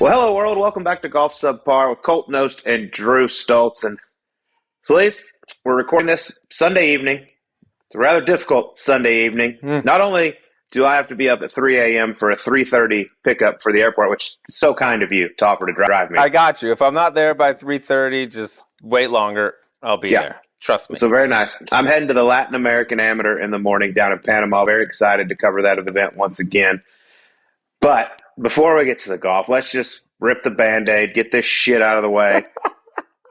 Well, hello, world. Welcome back to Golf Subpar with Colt, Knost, and Drew Stoltz. And Sleaze, we're recording this Sunday evening. It's a rather difficult Sunday evening. Not only do I have to be up at 3 a.m. for a 3:30 pickup for the airport, which is so kind of you to offer to drive me. I got you. If I'm not there by 3:30, just wait longer. I'll be there. Trust me. So very nice. I'm heading to the Latin American Amateur in the morning down in Panama. Very excited to cover that event once again. But before we get to the golf, let's just rip the Band-Aid, get this shit out of the way.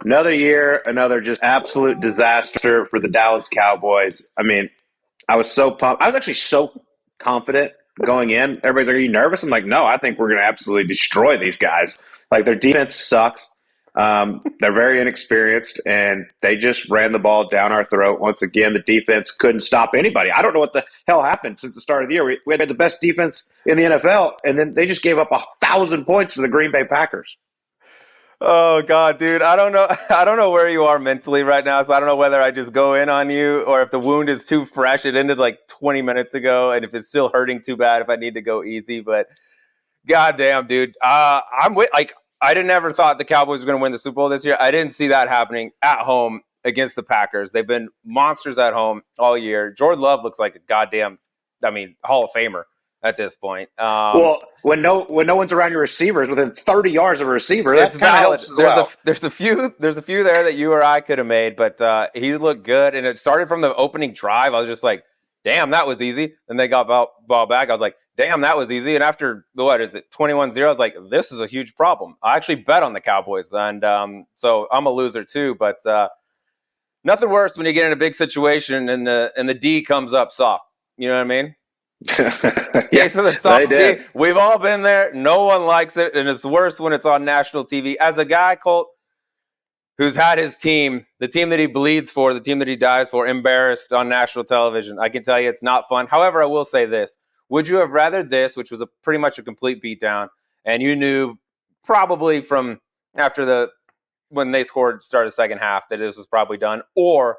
Another year, another just absolute disaster for the Dallas Cowboys. I mean, I was so pumped. I was actually so confident going in. Everybody's like, are you nervous? I'm like, no, I think we're going to absolutely destroy these guys. Like, their defense sucks. They're very inexperienced, and they just ran the ball down our throat. Once again, the defense couldn't stop anybody. I don't know what the hell happened since the start of the year. We had the best defense in the NFL, and then they just gave up 1,000 points to the Green Bay Packers. Oh God, dude. I don't know where you are mentally right now. So I don't know whether I just go in on you or if the wound is too fresh. It ended like 20 minutes ago. And if it's still hurting too bad, if I need to go easy, but goddamn, dude, I didn't ever thought the Cowboys were going to win the Super Bowl this year. I didn't see that happening at home against the Packers. They've been monsters at home all year. Jordan Love looks like a goddamn, Hall of Famer at this point. Well, when no one's around your receivers within 30 yards of a receiver, that's kind of helps as well. There's a few there that you or I could have made, but he looked good. And it started from the opening drive. I was just like, damn, that was easy. And they got ball back. I was like, damn, that was easy. And after, 21-0, I was like, this is a huge problem. I actually bet on the Cowboys. And so I'm a loser too. But nothing worse when you get in a big situation and the D comes up soft. You know what I mean? Yeah, so the soft D, we've all been there. No one likes it. And it's worse when it's on national TV. As a guy, Colt, who's had his team, the team that he bleeds for, the team that he dies for, embarrassed on national television, I can tell you it's not fun. However, I will say this. Would you have rather this, which was pretty much a complete beatdown, and you knew probably from after when they started the second half that this was probably done, or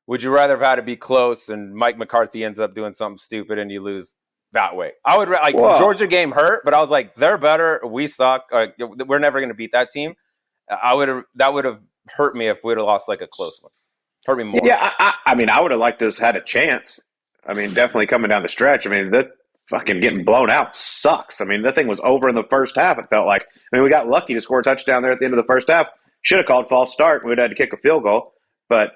would you rather have had to be close and Mike McCarthy ends up doing something stupid and you lose that way? I would Georgia game hurt, but I was like, they're better. We suck. We're never going to beat that team. That would have hurt me if we'd have lost like a close one. Hurt me more. Yeah, I mean, I would have liked to have had a chance. I mean, definitely coming down the stretch. I mean, that fucking getting blown out sucks. I mean, that thing was over in the first half, it felt like. I mean, we got lucky to score a touchdown there at the end of the first half. Should have called false start. We'd had to kick a field goal. But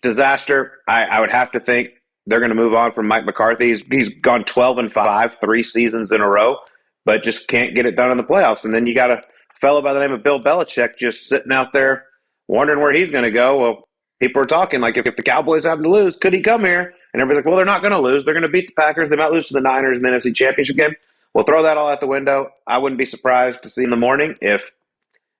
disaster. I would have to think they're going to move on from Mike McCarthy. He's gone 12-5, 3 seasons in a row, but just can't get it done in the playoffs. And then you got a fellow by the name of Bill Belichick just sitting out there wondering where he's going to go. Well, people are talking like if the Cowboys happen to lose, could he come here? And everybody's like, well, they're not going to lose. They're going to beat the Packers. They might lose to the Niners in the NFC Championship game. We'll throw that all out the window. I wouldn't be surprised to see in the morning if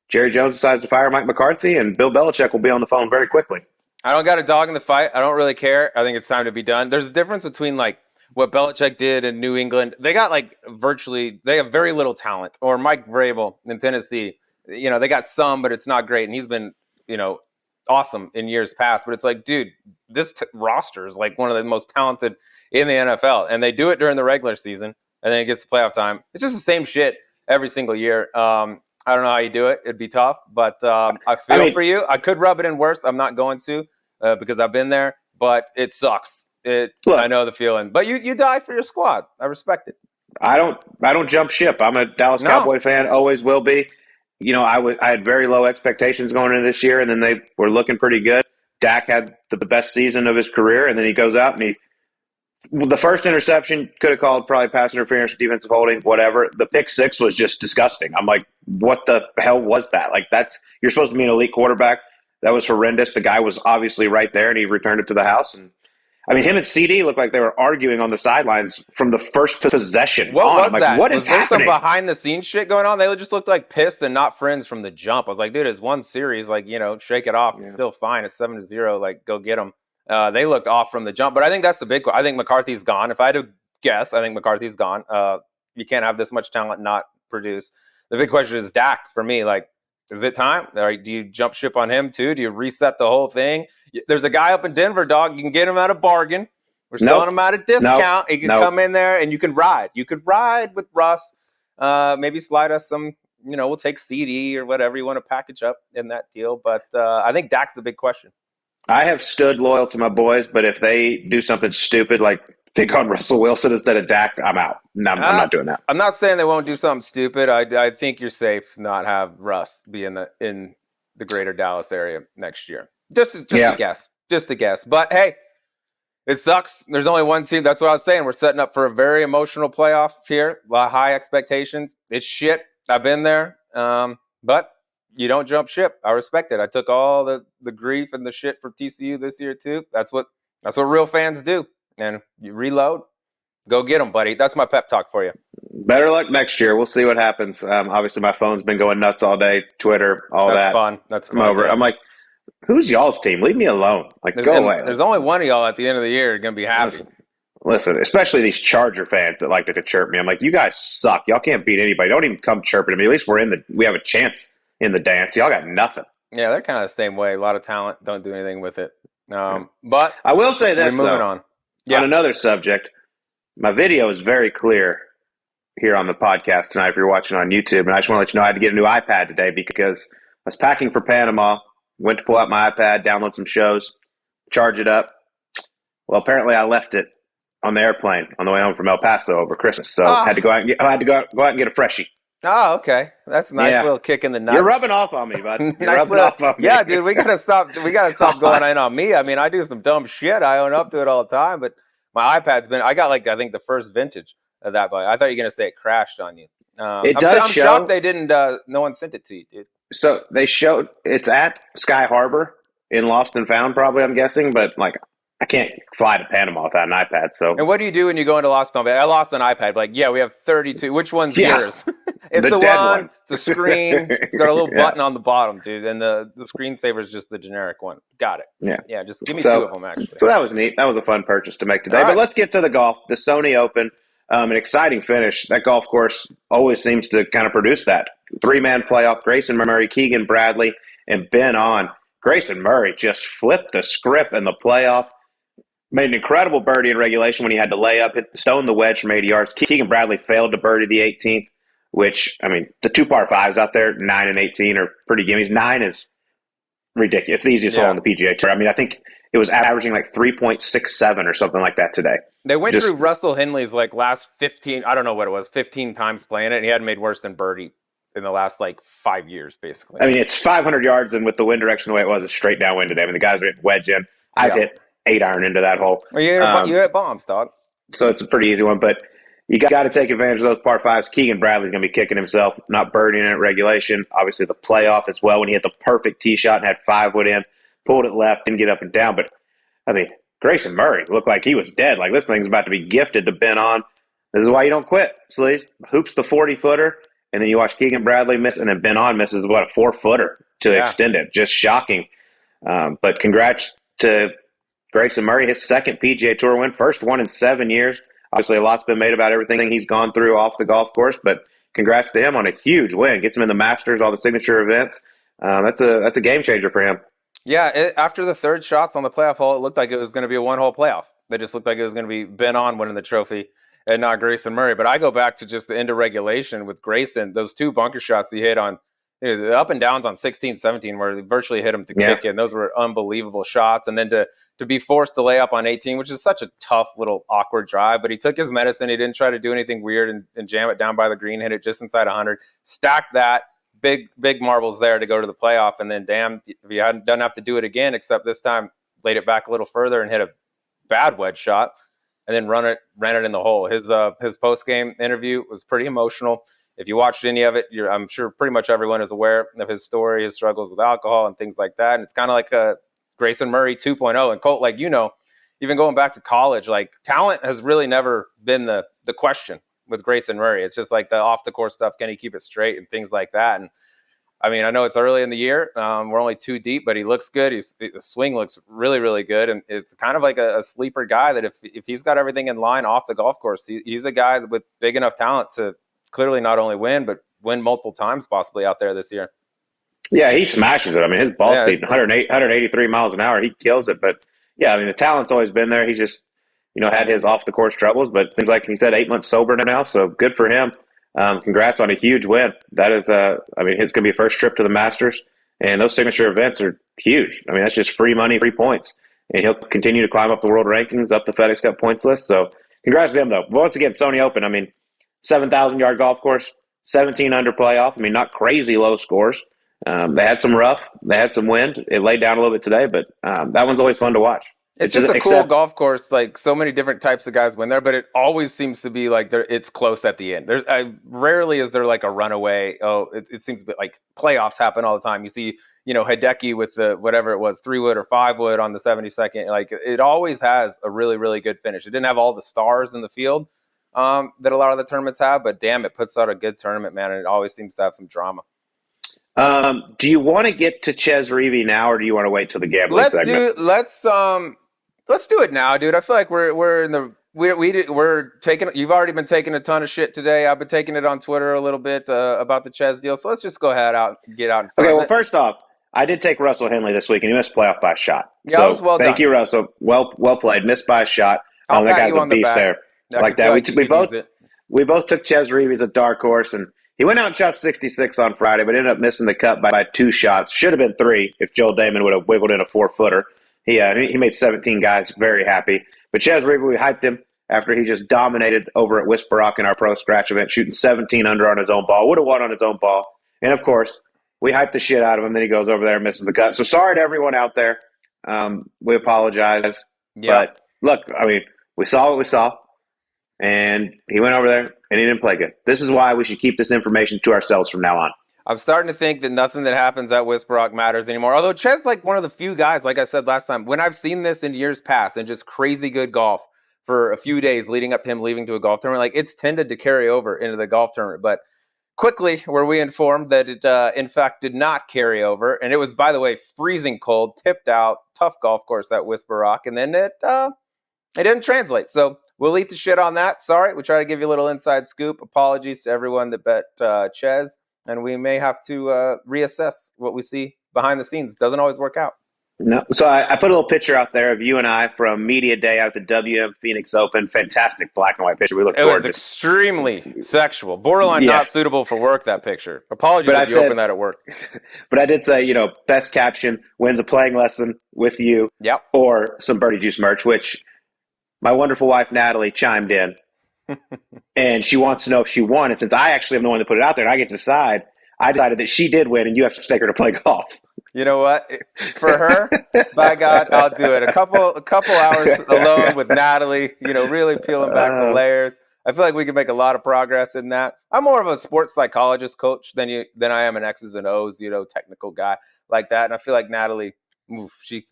Jerry Jones decides to fire Mike McCarthy, and Bill Belichick will be on the phone very quickly. I don't got a dog in the fight. I don't really care. I think it's time to be done. There's a difference between like what Belichick did in New England. They got they have very little talent. Or Mike Vrabel in Tennessee. They got some, but it's not great. And he's been, awesome in years past. But it's like, dude, this roster is like one of the most talented in the NFL. And they do it during the regular season. And then it gets to playoff time. It's just the same shit every single year. I don't know how you do it. It'd be tough, but I feel for you. I could rub it in worse. I'm not going to because I've been there, but it sucks. I know the feeling. But you die for your squad. I respect it. I don't jump ship. I'm a Dallas Cowboy fan. Always will be. I had very low expectations going into this year, and then they were looking pretty good. Dak had the best season of his career, and then he goes out and the first interception could have called probably pass interference, defensive holding, whatever. The pick six was just disgusting. I'm like, what the hell was that? Like, you're supposed to be an elite quarterback. That was horrendous. The guy was obviously right there, and he returned it to the house. And I mean, him and CD looked like they were arguing on the sidelines from the first possession. What was like, that? What was is there happening? Some behind-the-scenes shit going on? They just looked like pissed and not friends from the jump. I was like, dude, it's one series. Like, shake it off. It's still fine. It's 7-0. Like, go get them. They looked off from the jump. But I think that's the big – I think McCarthy's gone. If I had to guess, I think McCarthy's gone. You can't have this much talent and not produce. The big question is Dak for me. Like, is it time? Do you jump ship on him too? Do you reset the whole thing? There's a guy up in Denver, dog. You can get him at a bargain. We're selling him at a discount. He can come in there and you can ride. You could ride with Russ. Maybe slide us some we'll take CD or whatever you want to package up in that deal. But I think Dak's the big question. I have stood loyal to my boys, but if they do something stupid like take on Russell Wilson instead of Dak, I'm out. No, I'm not doing that. I'm not saying they won't do something stupid. I think you're safe to not have Russ be in the greater Dallas area next year. Just a guess. Just a guess. But hey, it sucks. There's only one team. That's what I was saying. We're setting up for a very emotional playoff here. A lot of high expectations. It's shit. I've been there. But you don't jump ship. I respect it. I took all the grief and the shit for TCU this year too. That's what real fans do. And you reload. Go get them, buddy. That's my pep talk for you. Better luck next year. We'll see what happens. Obviously, my phone's been going nuts all day. Twitter, all That's that. Fun. That's fun. I'm over. Yeah. I'm like, who's y'all's team? Leave me alone. Like, go away. There's only one of y'all at the end of the year going to be happy. Listen, especially these Charger fans that like to chirp me. I'm like, you guys suck. Y'all can't beat anybody. Don't even come chirping to me. At least we have a chance in the dance. Y'all got nothing. Yeah, they're kind of the same way. A lot of talent, don't do anything with it. But I will say this, moving on. Yeah. On another subject, my video is very clear here on the podcast tonight if you're watching on YouTube. And I just want to let you know I had to get a new iPad today because I was packing for Panama, went to pull out my iPad, download some shows, charge it up. Well, apparently I left it on the airplane on the way home from El Paso over Christmas. So I had to go out and get a freshie. Oh, okay. That's a nice little kick in the nuts. You're rubbing off on me, bud. Off on me. Yeah, dude, we gotta stop going in on me. I mean, I do some dumb shit. I own up to it all the time, but my iPad's I got I think the first vintage of that, but I thought you were gonna say it crashed on you. I'm shocked they didn't no one sent it to you, dude. So they showed it's at Sky Harbor in Lost and Found, probably, I'm guessing, but I can't fly to Panama without an iPad. So, and what do you do when you go into Lost and Found? I lost an iPad. We have 32. Which one's yours? It's the one. It's a screen. It's got a little button on the bottom, dude. And the screensaver is just the generic one. Got it. Yeah. Just give me two of them, actually. So that was neat. That was a fun purchase to make today. Right. But let's get to the golf. The Sony Open, an exciting finish. That golf course always seems to kind of produce that. 3-man playoff. Grayson Murray, Keegan Bradley, and Ben On. Grayson Murray just flipped the script in the playoff. Made an incredible birdie in regulation when he had to lay up, stone the wedge from 80 yards. Keegan Bradley failed to birdie the 18th, which, I mean, the 2 par 5s out there, 9 and 18 are pretty gimmies. 9 is ridiculous. The easiest hole on the PGA Tour. I mean, I think it was averaging 3.67 or something like that today. They went through Russell Henley's last 15, I don't know what it was, 15 times playing it, and he hadn't made worse than birdie in the last 5 years, basically. I mean, it's 500 yards, and with the wind direction the way it was, it's straight downwind today. I mean, the guys are hitting wedge in. I've hit 8-iron into that hole. Well, you hit bombs, dog. So it's a pretty easy one, but you got to take advantage of those par 5s. Keegan Bradley's going to be kicking himself, not birdieing in regulation. Obviously, the playoff as well when he hit the perfect tee shot and had 5-wood in, pulled it left, didn't get up and down. But, I mean, Grayson Murray looked like he was dead. This thing's about to be gifted to Ben On. This is why you don't quit, Sleaze. Hoops the 40-footer, and then you watch Keegan Bradley miss, and then Ben On misses, a 4-footer to extend it. Just shocking. But congrats to Grayson Murray, his second PGA Tour win, first one in 7 years. Obviously, a lot's been made about everything he's gone through off the golf course, but congrats to him on a huge win. Gets him in the Masters, all the signature events. That's a game changer for him. Yeah, after the third shots on the playoff hole, it looked like it was going to be a one-hole playoff. It just looked like it was going to be Ben On winning the trophy and not Grayson Murray. But I go back to just the end of regulation with Grayson, those 2 bunker shots he hit on, the up and downs on 16, 17, where he virtually hit him to kick in. Those were unbelievable shots. And then to be forced to lay up on 18, which is such a tough little awkward drive. But he took his medicine. He didn't try to do anything weird and jam it down by the green, hit it just inside 100. Stacked that. Big marbles there to go to the playoff. And then, damn, if he doesn't have to do it again, except this time laid it back a little further and hit a bad wedge shot and then ran it in the hole. His post-game interview was pretty emotional. If you watched any of it, I'm sure pretty much everyone is aware of his story, his struggles with alcohol and things like that. And it's kind of like a Grayson Murray 2.0. And Colt, even going back to college, talent has really never been the question with Grayson Murray. It's just the off-the-course stuff. Can he keep it straight and things like that? And, I mean, I know it's early in the year. We're only 2 deep, but he looks good. The swing looks really, really good. And it's kind of like a sleeper guy that if he's got everything in line off the golf course, he's a guy with big enough talent to clearly not only win, but win multiple times possibly out there this year. Yeah, he smashes it. I mean, his ball speed, 183 miles an hour, he kills it. But, yeah, I mean, the talent's always been there. He's just, had his off-the-course troubles. But it seems like he said 8 months sober now, so good for him. Congrats on a huge win. That is, I mean, it's going to be his first trip to the Masters, and those signature events are huge. I mean, that's just free money, free points, and he'll continue to climb up the world rankings, up the FedEx Cup points list. So, congrats to him, though. Once again, Sony Open. I mean, 7,000-yard golf course, 17 under playoff. I mean, not crazy low scores. They had some rough, they had some wind. It laid down a little bit today, but that one's always fun to watch. It's just a cool golf course. Like, so many different types of guys win there, but it always seems to be like it's close at the end. Rarely is there like a runaway. It seems a bit like playoffs happen all the time. You see, Hideki with the whatever it was, 3-wood or 5-wood on the 72nd. Like, it always has a really, really good finish. It didn't have all the stars in the field that a lot of the tournaments have, but damn, it puts out a good tournament, man, and it always seems to have some drama. Do you want to get to Ches Reavie now, or do you want to wait till the gambling segment? Let's do it now, dude. I feel like we're taking. You've already been taking a ton of shit today. I've been taking it on Twitter a little bit about the Ches deal. So let's just go ahead get out. In front okay. Of Well, it. First off, I did take Russell Henley this week, and he missed playoff by a shot. Yeah, so that was well done. Thank you, Russell. Well played. Missed by a shot. That guy's a beast there. Like that. We both took Ches Reavie as a dark horse, and he went out and shot 66 on Friday, but ended up missing the cut by 2 shots. Should have been 3 if Joel Damon would have wiggled in a 4-footer. He made 17 guys very happy. But Ches Reavie, we hyped him after he just dominated over at Whisper Rock in our pro scratch event, shooting 17 under on his own ball. Would have won on his own ball. And, of course, we hyped the shit out of him. Then he goes over there and misses the cut. So sorry to everyone out there. We apologize. Yeah. But, look, I mean, we saw what we saw. And he went over there, and he didn't play good. This is why we should keep this information to ourselves from now on. I'm starting to think that nothing that happens at Whisper Rock matters anymore. Although Ches like one of the few guys, like I said last time, when I've seen this in years past and just crazy good golf for a few days leading up to him leaving to a golf tournament, like it's tended to carry over into the golf tournament. But quickly were we informed that it, in fact, did not carry over. And it was, by the way, freezing cold, tipped out, tough golf course at Whisper Rock. And then it didn't translate. So we'll eat the shit on that. Sorry, we try to give you a little inside scoop. Apologies to everyone that bet Ches. And we may have to reassess what we see behind the scenes. Doesn't always work out. No. So I put a little picture out there of you and I from Media Day out at the WM Phoenix Open. Fantastic black and white picture. We look gorgeous. It was extremely sexual. Borderline not suitable for work, that picture. Apologies if you opened that at work. But I did say, best caption, wins a playing lesson with you. Yep. Or some Birdie Juice merch, which my wonderful wife, Natalie, chimed in. And she wants to know if she won. And since I actually am the one that put it out there and I get to decide, I decided that she did win and you have to take her to play golf. You know what? For her, by God, I'll do it. A couple hours alone with Natalie, really peeling back the layers. I feel like we can make a lot of progress in that. I'm more of a sports psychologist coach than I am an X's and O's, technical guy like that. And I feel like Natalie,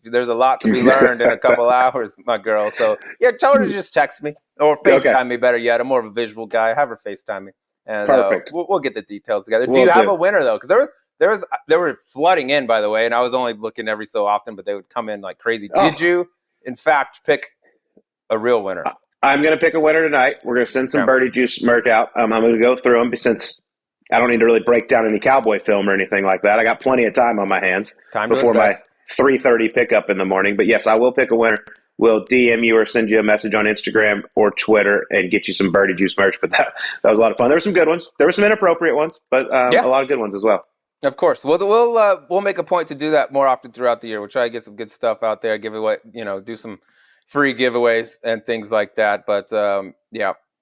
there's a lot to be learned in a couple hours, my girl. So yeah, tell her to just text me or FaceTime me. Better yet, I'm more of a visual guy. Have her FaceTime me, and perfect. We'll get the details together. Do you have a winner though? Because they were flooding in, by the way, and I was only looking every so often, but they would come in like crazy. Did you, in fact, pick a real winner? I'm going to pick a winner tonight. We're going to send some Birdie Juice merch out. I'm going to go through them since I don't need to really break down any cowboy film or anything like that. I got plenty of time on my hands before my 3:30 pickup in the morning. But yes, I will pick a winner. We'll DM you or send you a message on Instagram or Twitter and get you some Birdie Juice merch. But that was a lot of fun. There were some good ones. There were some inappropriate ones, but a lot of good ones as well. Of course. We'll make a point to do that more often throughout the year. We'll try to get some good stuff out there, give away, do some free giveaways and things like that. But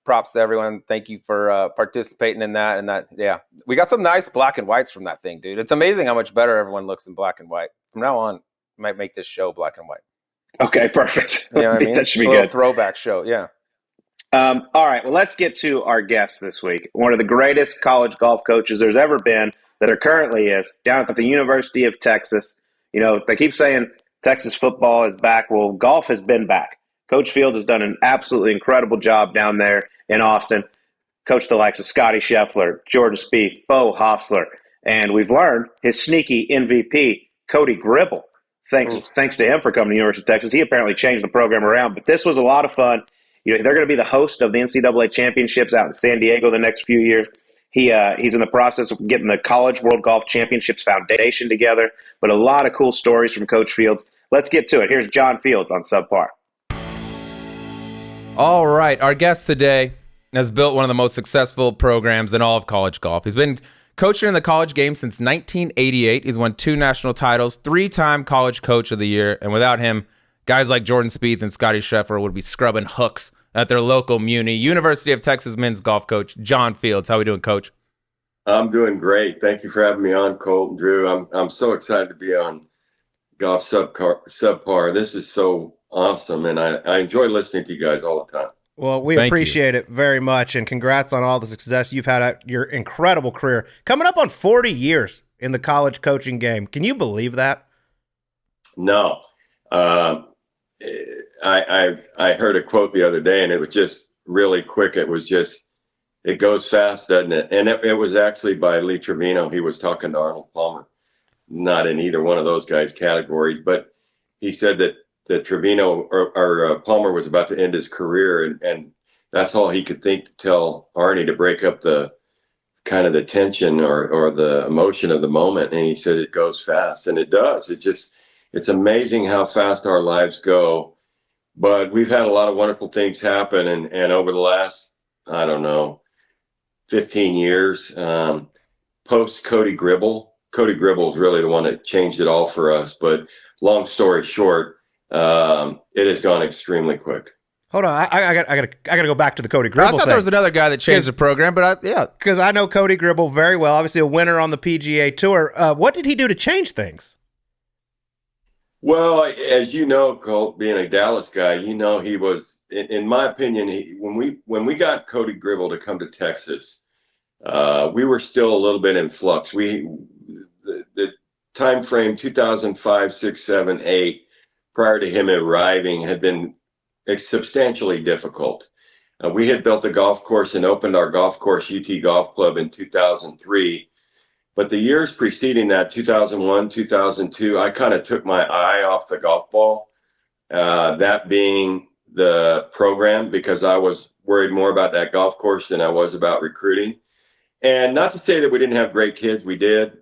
props to everyone. Thank you for participating in that. And we got some nice black and whites from that thing, dude. It's amazing how much better everyone looks in black and white. From now on, I might make this show black and white. Okay, perfect. You know what I mean? That should be good. Throwback show, yeah. All right, well, let's get to our guest this week. One of the greatest college golf coaches there's ever been, that there currently is, down at the University of Texas. They keep saying Texas football is back. Well, golf has been back. Coach Fields has done an absolutely incredible job down there in Austin. Coached the likes of Scotty Scheffler, Jordan Spieth, Bo Hostler, and we've learned his sneaky MVP, Cody Gribble. Thanks to him for coming to the University of Texas. He apparently changed the program around, but this was a lot of fun. They're going to be the host of the NCAA Championships out in San Diego the next few years. He's in the process of getting the College World Golf Championships Foundation together, but a lot of cool stories from Coach Fields. Let's get to it. Here's John Fields on Subpar. All right, our guest today, has built one of the most successful programs in all of college golf. He's been coaching in the college game since 1988. He's won 2 national titles, 3-time college coach of the year. And without him, guys like Jordan Spieth and Scotty Scheffler would be scrubbing hooks at their local Muni. University of Texas men's golf coach, John Fields. How we doing, Coach? I'm doing great. Thank you for having me on, Colt and Drew. I'm so excited to be on Golf Subpar. This is so awesome, and I enjoy listening to you guys all the time. Well, we appreciate it very much, and congrats on all the success you've had at your incredible career. Coming up on 40 years in the college coaching game. Can you believe that? No. I heard a quote the other day, and it was just really quick. It was just, it goes fast, doesn't it? And it was actually by Lee Trevino. He was talking to Arnold Palmer, not in either one of those guys' categories, but he said that Trevino or Palmer was about to end his career, and that's all he could think to tell Arnie to break up the kind of the tension or the emotion of the moment. And he said it goes fast, and it does. It's amazing how fast our lives go. But we've had a lot of wonderful things happen, and over the last, I don't know, 15 years, post Cody Gribble is really the one that changed it all for us. But long story short, it has gone extremely quick. Hold on, I gotta go back to the Cody Gribble. I thought there was another guy that changed the program, but because I know Cody Gribble very well. Obviously, a winner on the PGA Tour. What did he do to change things? Well, as you know, Colt, being a Dallas guy, he was, in my opinion, when we got Cody Gribble to come to Texas, we were still a little bit in flux. The time frame 2005, 6, 7, 8. Prior to him arriving had been substantially difficult. We had built a golf course and opened our golf course, UT Golf Club, in 2003. But the years preceding that, 2001, 2002, I kind of took my eye off the golf ball, that being the program, because I was worried more about that golf course than I was about recruiting. And not to say that we didn't have great kids, we did,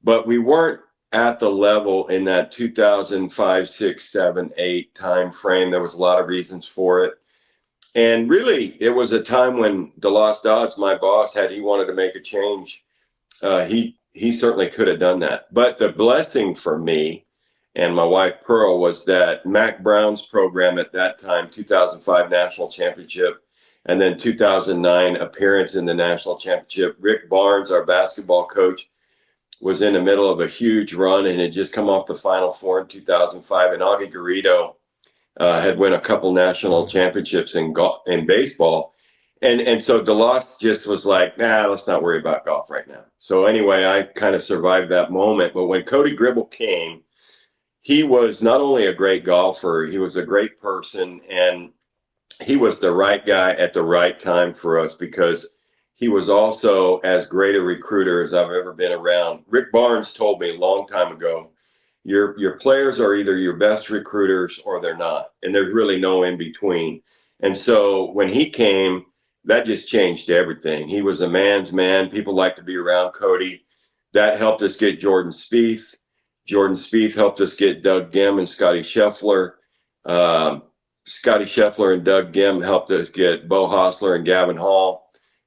but we weren't at the level in that 2005, 6, 7, 8 time frame. There was a lot of reasons for it. And really, it was a time when DeLoss Dodds, my boss, had he wanted to make a change, he certainly could have done that. But the blessing for me and my wife, Pearl, was that Mac Brown's program at that time, 2005 National Championship, and then 2009 appearance in the National Championship. Rick Barnes, our basketball coach, was in the middle of a huge run and had just come off the Final Four in 2005. And Augie Garrido had won a couple national championships in baseball. And so DeLoss just was like, nah, let's not worry about golf right now. So anyway, I kind of survived that moment. But when Cody Gribble came, he was not only a great golfer, he was a great person. And he was the right guy at the right time for us, because he was also as great a recruiter as I've ever been around. Rick Barnes told me a long time ago, your players are either your best recruiters or they're not. And there's really no in between. And so when he came, that just changed everything. He was a man's man. People like to be around Cody. That helped us get Jordan Spieth. Jordan Spieth helped us get Doug Gim and Scotty Scheffler. Scotty Scheffler and Doug Gim helped us get Bo Hostler and Gavin Hall.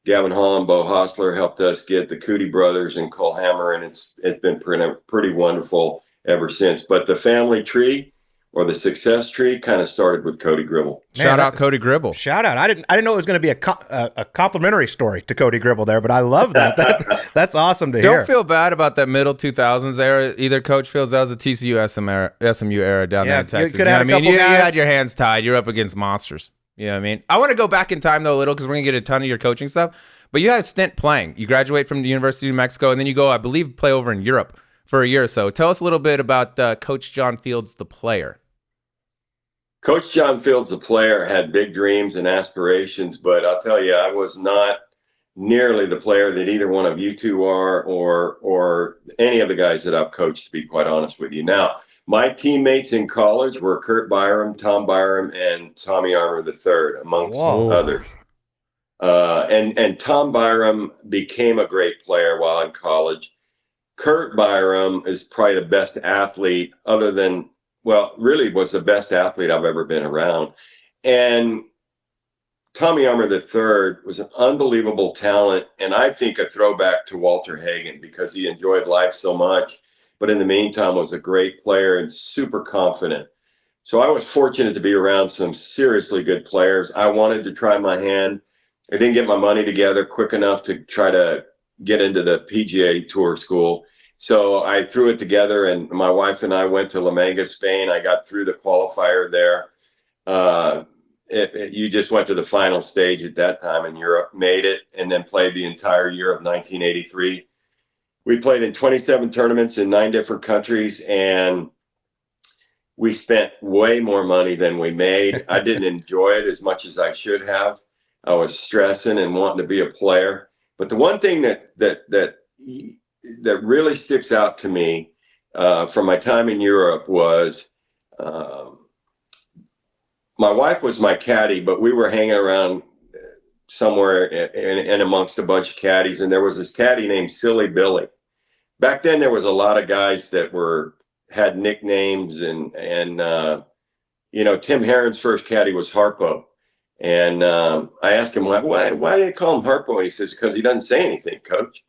Gavin Hall and Bo Hostler helped us get the Cootie brothers and Cole Hammer, and it's been pretty wonderful ever since. But the family tree, or the success tree, kind of started with Cody Gribble. Shout out Cody Gribble. Shout out. I didn't know it was going to be a complimentary story to Cody Gribble there, but I love that. That's awesome to hear. Don't feel bad about that middle 2000s era either, Coach. Feels that was a TCU SMU era down there in Texas. You could have you had your hands tied. You're up against monsters. You know what I mean? I want to go back in time, though, a little, because we're going to get a ton of your coaching stuff. But you had a stint playing. You graduate from the University of Mexico, and then you go, I believe, play over in Europe for a year or so. Tell us a little bit about Coach John Fields, the player. Coach John Fields, the player, had big dreams and aspirations, but I'll tell you, I was not nearly the player that either one of you two are, or any of the guys that I've coached, to be quite honest with you. Now, my teammates in college were Kurt Byram, Tom Byram, and Tommy Armour III, amongst others. And Tom Byram became a great player while in college. Kurt Byram is probably the best athlete, other than, well, really was the best athlete I've ever been around. And Tommy Armour III was an unbelievable talent, and I think a throwback to Walter Hagen because he enjoyed life so much, but in the meantime was a great player and super confident. So I was fortunate to be around some seriously good players. I wanted to try my hand. I didn't get my money together quick enough to try to get into the PGA Tour school. So I threw it together, and my wife and I went to La Manga, Spain. I got through the qualifier there. You just went to the final stage at that time in Europe, made it, and then played the entire year of 1983. We played in 27 tournaments in 9 different countries, and we spent way more money than we made. I didn't enjoy it as much as I should have. I was stressing and wanting to be a player. But the one thing that really sticks out to me from my time in Europe was my wife was my caddy, but we were hanging around somewhere in amongst a bunch of caddies, and there was this caddy named Silly Billy. Back then, there was a lot of guys that had nicknames, and Tim Herron's first caddy was Harpo. And I asked him, why do they call him Harpo? And he says, because he doesn't say anything, coach.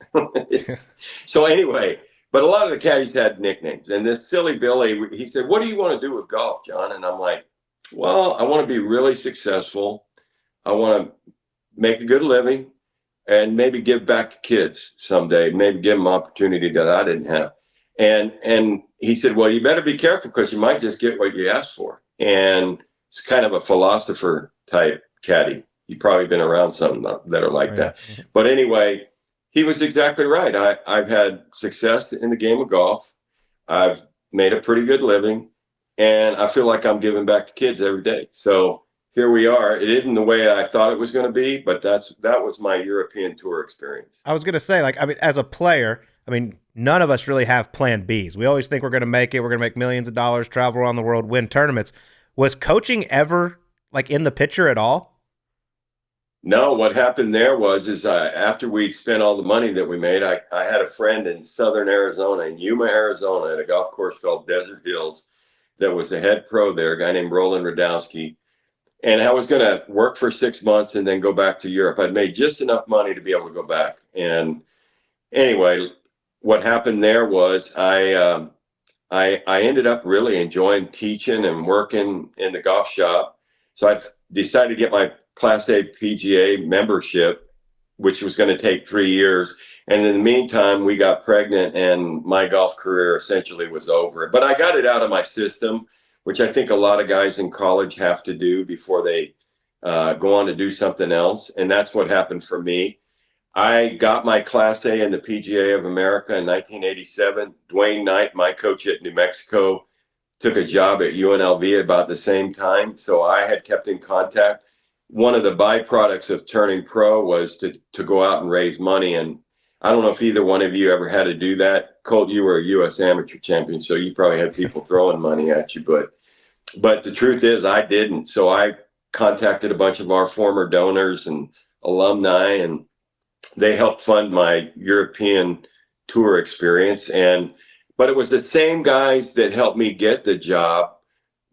So anyway, but a lot of the caddies had nicknames. And this Silly Billy, he said, what do you want to do with golf, John? And I'm like, well, I want to be really successful. I want to make a good living and maybe give back to kids someday, maybe give them opportunity that I didn't have. And he said, well, you better be careful because you might just get what you asked for. And it's kind of a philosopher type caddy. You've probably been around some that are like that. But anyway, he was exactly right. I've had success in the game of golf. I've made a pretty good living, and I feel like I'm giving back to kids every day. So here we are. It isn't the way I thought it was going to be, but that was my European tour experience. I was going to say, as a player, none of us really have plan Bs. We always think we're going to make it. We're going to make millions of dollars, travel around the world, win tournaments. Was coaching ever in the picture at all? No, what happened there was after we spent all the money that we made, I had a friend in southern Arizona, in Yuma, Arizona, at a golf course called Desert Hills that was the head pro there, a guy named Roland Radowski. And I was going to work for 6 months and then go back to Europe. I'd made just enough money to be able to go back. And anyway, what happened there was I ended up really enjoying teaching and working in the golf shop. So I decided to get my Class A PGA membership, which was going to take 3 years. And in the meantime, we got pregnant and my golf career essentially was over. But I got it out of my system, which I think a lot of guys in college have to do before they go on to do something else. And that's what happened for me. I got my Class A in the PGA of America in 1987. Dwayne Knight, my coach at New Mexico, took a job at UNLV at about the same time. So I had kept in contact. One of the byproducts of turning pro was to go out and raise money. And I don't know if either one of you ever had to do that. Colt, you were a U.S. amateur champion, so you probably had people throwing money at you. But the truth is I didn't. So I contacted a bunch of our former donors and alumni, and they helped fund my European tour experience. But it was the same guys that helped me get the job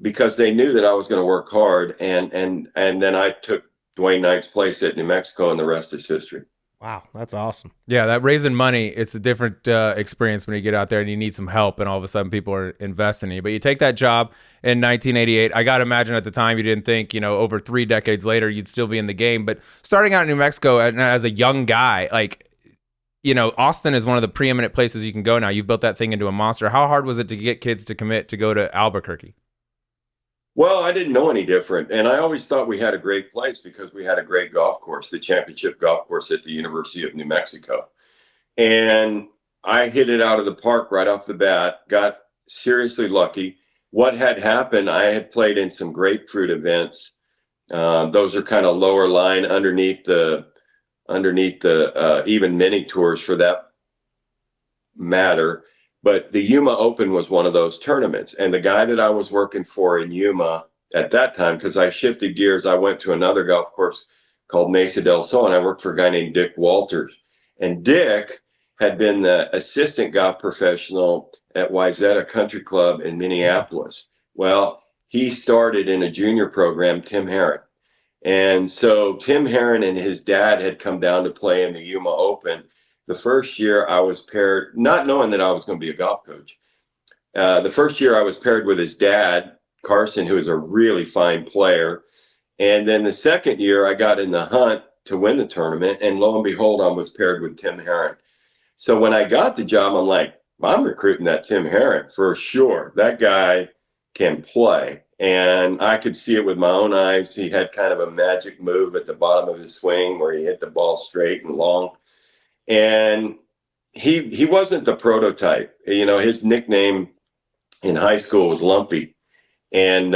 because they knew that I was going to work hard. And then I took Dwayne Knight's place at New Mexico, and the rest is history. Wow, that's awesome. Yeah, that raising money, it's a different experience when you get out there and you need some help, and all of a sudden people are investing in you. But you take that job in 1988. I got to imagine at the time you didn't think, over 3 decades later, you'd still be in the game. But starting out in New Mexico as a young guy, Austin is one of the preeminent places you can go now. You've built that thing into a monster. How hard was it to get kids to commit to go to Albuquerque? Well, I didn't know any different. And I always thought we had a great place because we had a great golf course, the championship golf course at the University of New Mexico. And I hit it out of the park right off the bat, got seriously lucky. What had happened, I had played in some grapefruit events. Those are kind of lower line underneath the even mini tours for that matter. But the Yuma Open was one of those tournaments. And the guy that I was working for in Yuma at that time, because I shifted gears, I went to another golf course called Mesa del Sol, and I worked for a guy named Dick Walters. And Dick had been the assistant golf professional at Wayzata Country Club in Minneapolis. Well, he started in a junior program, Tim Herron. And so Tim Herron and his dad had come down to play in the Yuma Open. The first year I was paired, not knowing that I was going to be a golf coach. The first year I was paired with his dad, Carson, who is a really fine player. And then the second year I got in the hunt to win the tournament. And lo and behold, I was paired with Tim Herron. So when I got the job, I'm like, I'm recruiting that Tim Herron for sure. That guy can play. And I could see it with my own eyes. He had kind of a magic move at the bottom of his swing where he hit the ball straight and long. And he wasn't the prototype. You know, his nickname in high school was Lumpy. And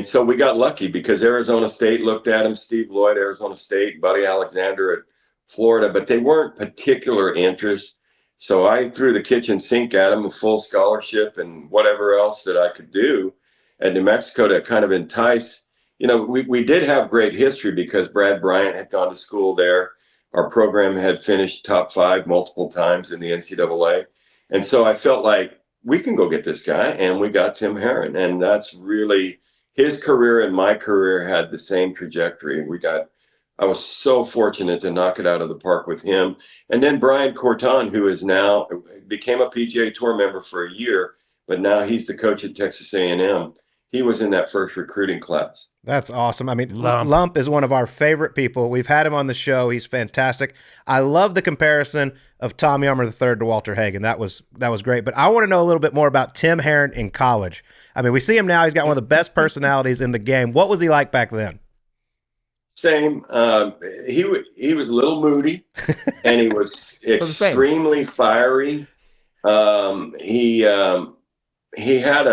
so we got lucky because Arizona State looked at him, Steve Lloyd, Arizona State, Buddy Alexander at Florida, but they weren't particular interests. So I threw the kitchen sink at him, a full scholarship and whatever else that I could do at New Mexico to kind of entice. You know, we did have great history because Brad Bryant had gone to school there. Our program had finished top 5 multiple times in the NCAA. And so I felt like we can go get this guy, and we got Tim Herron. And that's really his career and my career had the same trajectory. I was so fortunate to knock it out of the park with him. And then Brian Corton, who is now became a PGA Tour member for a year, but now he's the coach at Texas A&M. He was in that first recruiting class. That's awesome. I mean, Lump is one of our favorite people. We've had him on the show. He's fantastic. I love the comparison of Tom Yarmer III to Walter Hagen. That was great. But I want to know a little bit more about Tim Herron in college. I mean, we see him now. He's got one of the best personalities in the game. What was he like back then? Same. He was a little moody, and he was extremely fiery. He had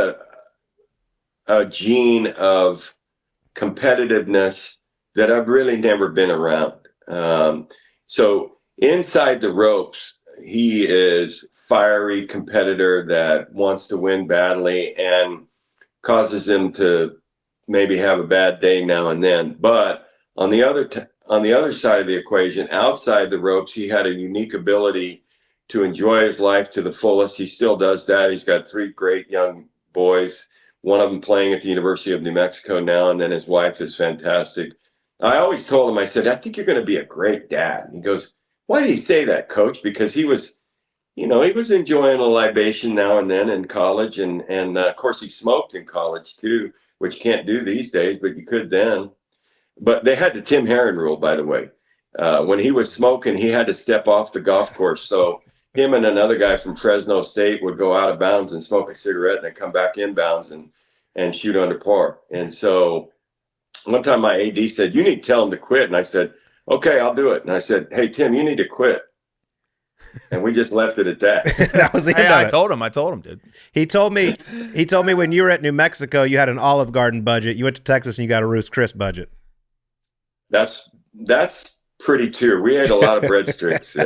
a gene of competitiveness that I've really never been around. So inside the ropes, he is fiery competitor that wants to win badly and causes him to maybe have a bad day now and then. But on the other side of the equation, outside the ropes, he had a unique ability to enjoy his life to the fullest. He still does that. He's got 3 great young boys, one of them playing at the University of New Mexico now, and then his wife is fantastic. I always told him, I said, I think you're going to be a great dad. And he goes, why do you say that, Coach? Because he was enjoying a libation now and then in college. And of course, he smoked in college too, which you can't do these days, but you could then. But they had the Tim Herron rule, by the way. When he was smoking, he had to step off the golf course. So him and another guy from Fresno State would go out of bounds and smoke a cigarette and then come back in bounds and shoot under par. And so one time my AD said, you need to tell him to quit. And I said, okay, I'll do it. And I said, hey, Tim, you need to quit. And we just left it at that. That was the end of it. I told him, dude. He told me when you were at New Mexico, you had an Olive Garden budget. You went to Texas and you got a Ruth's Chris budget. That's pretty true. We ate a lot of breadsticks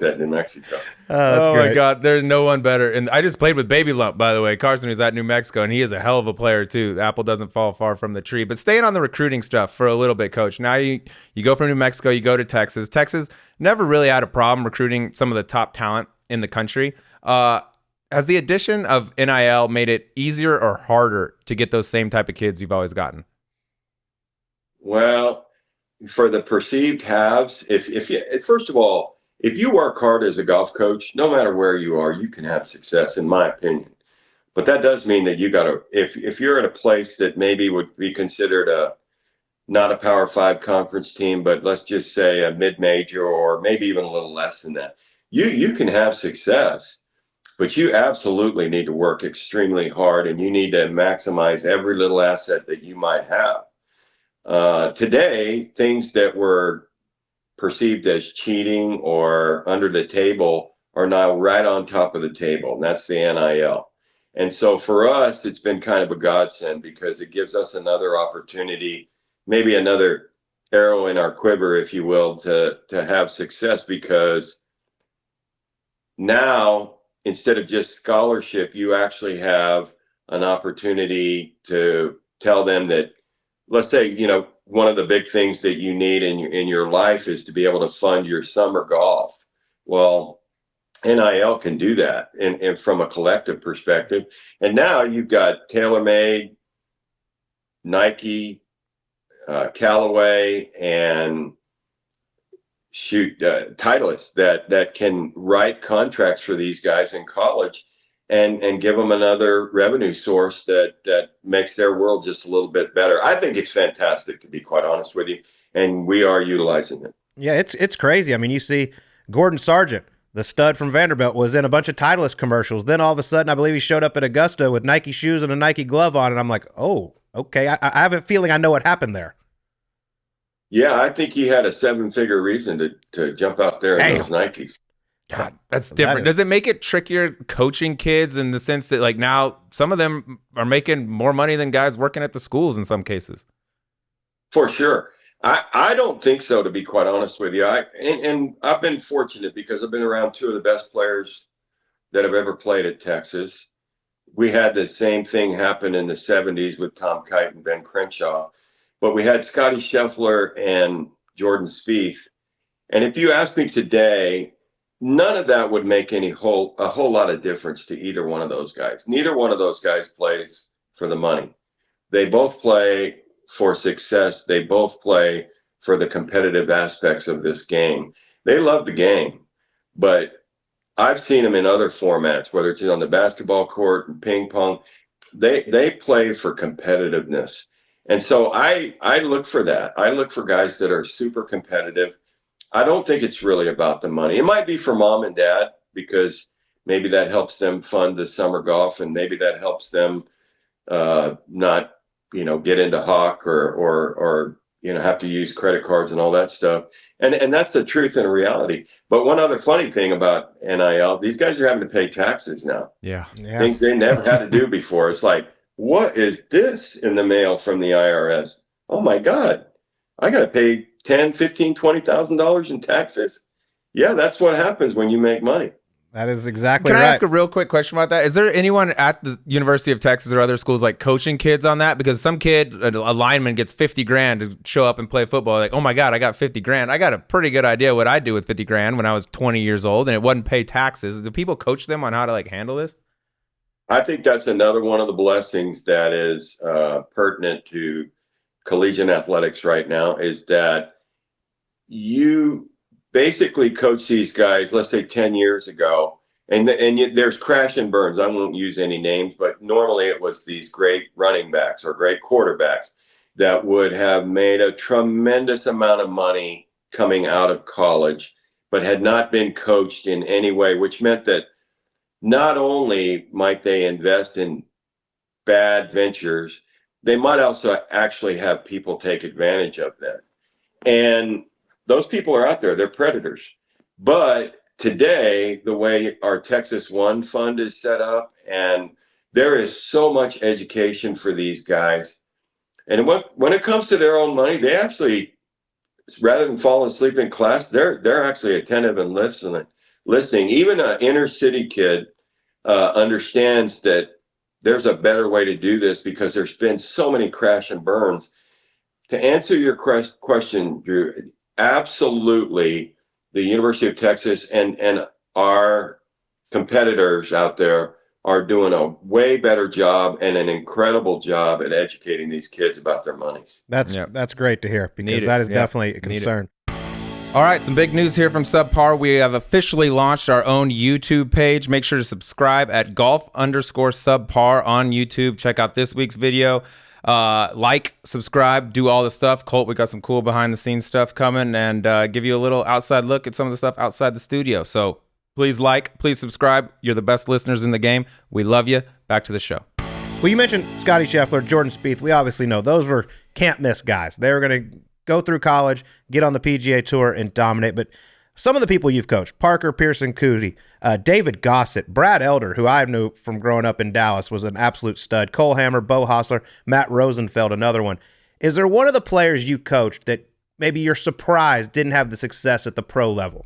at New Mexico. That's oh great. My God, there's no one better. And I just played with Baby Lump, by the way. Carson was at New Mexico, and he is a hell of a player too. The apple doesn't fall far from the tree. But staying on the recruiting stuff for a little bit, Coach. Now you go from New Mexico, you go to Texas. Texas never really had a problem recruiting some of the top talent in the country. Has the addition of NIL made it easier or harder to get those same type of kids you've always gotten? Well, for the perceived haves, first of all, if you work hard as a golf coach, no matter where you are, you can have success, in my opinion. But that does mean that you got to, if you're at a place that maybe would be considered not a Power 5 conference team, but let's just say a mid-major or maybe even a little less than that, you can have success, but you absolutely need to work extremely hard, and you need to maximize every little asset that you might have. Today, things that were perceived as cheating or under the table are now right on top of the table, and that's the NIL. And so for us, it's been kind of a godsend because it gives us another opportunity, maybe another arrow in our quiver, if you will, to have success, because now, instead of just scholarship, you actually have an opportunity to tell them that, let's say, one of the big things that you need in your life is to be able to fund your summer golf. Well, NIL can do that and from a collective perspective. And now you've got TaylorMade, Nike, Callaway and Titleist that can write contracts for these guys in college and give them another revenue source that makes their world just a little bit better. I think it's fantastic, to be quite honest with you, and we are utilizing it. Yeah, it's crazy. I mean, you see Gordon Sargent, the stud from Vanderbilt, was in a bunch of Titleist commercials. Then all of a sudden, I believe he showed up at Augusta with Nike shoes and a Nike glove on, and I'm like, oh, okay. I have a feeling I know what happened there. Yeah, I think he had a 7-figure reason to jump out there in those Nikes. God, that's different. Does it make it trickier coaching kids in the sense that, like, now some of them are making more money than guys working at the schools in some cases? For sure. I don't think so, to be quite honest with you. And I've been fortunate because I've been around two of the best players that have ever played at Texas. We had the same thing happen in the 70s with Tom Kite and Ben Crenshaw. But we had Scotty Scheffler and Jordan Spieth. And if you ask me today, none of that would make a whole lot of difference to either one of those guys. Neither one of those guys plays for the money. They both play for success. They both play for the competitive aspects of this game. They love the game, but I've seen them in other formats, whether it's on the basketball court and ping pong. They play for competitiveness. And so I look for that. I look for guys that are super competitive. I don't think it's really about the money. It might be for mom and dad because maybe that helps them fund the summer golf, and maybe that helps them not, get into hawk or have to use credit cards and all that stuff. And that's the truth and reality. But one other funny thing about NIL, these guys are having to pay taxes now. Yeah. Things they never had to do before. It's like, what is this in the mail from the IRS? Oh my God, I got to pay $10,000, $15,000, $20,000 in taxes. Yeah, that's what happens when you make money. That is exactly right. Can I ask right. a real quick question about that? Is there anyone at the University of Texas or other schools like coaching kids on that? Because some kid, a lineman, gets 50 grand to show up and play football. Like, oh my God, I got 50 grand. I got a pretty good idea what I'd do with 50 grand when I was 20 years old and it wasn't pay taxes. Do people coach them on how to handle this? I think that's another one of the blessings that is pertinent to collegiate athletics right now, is that you basically coach these guys, let's say 10 years ago, and there's crash and burns. I won't use any names, but normally it was these great running backs or great quarterbacks that would have made a tremendous amount of money coming out of college, but had not been coached in any way, which meant that not only might they invest in bad ventures, they might also actually have people take advantage of them. And those people are out there. They're predators. But today, the way our Texas One Fund is set up, and there is so much education for these guys. And when it comes to their own money, they actually, rather than fall asleep in class, they're actually attentive and listening. Even an inner city kid understands that there's a better way to do this because there's been so many crash and burns. To answer your question, Drew, absolutely, the University of Texas and our competitors out there are doing a way better job and an incredible job at educating these kids about their monies. That's great to hear, because that is definitely a concern. All right, some big news here from Subpar. We have officially launched our own YouTube page. Make sure to subscribe at golf_subpar on YouTube. Check out this week's video. Subscribe, do all the stuff. Colt, we got some cool behind-the-scenes stuff coming, and give you a little outside look at some of the stuff outside the studio. So please please subscribe. You're the best listeners in the game. We love you. Back to the show. Well, you mentioned Scotty Scheffler, Jordan Spieth. We obviously know those were can't-miss guys. They were going to go through college, get on the PGA Tour, and dominate. But some of the people you've coached, Parker Pearson Coody, David Gossett, Brad Elder, who I knew from growing up in Dallas, was an absolute stud, Cole Hammer, Bo Hostler, Matt Rosenfeld, another one. Is there one of the players you coached that maybe you're surprised didn't have the success at the pro level?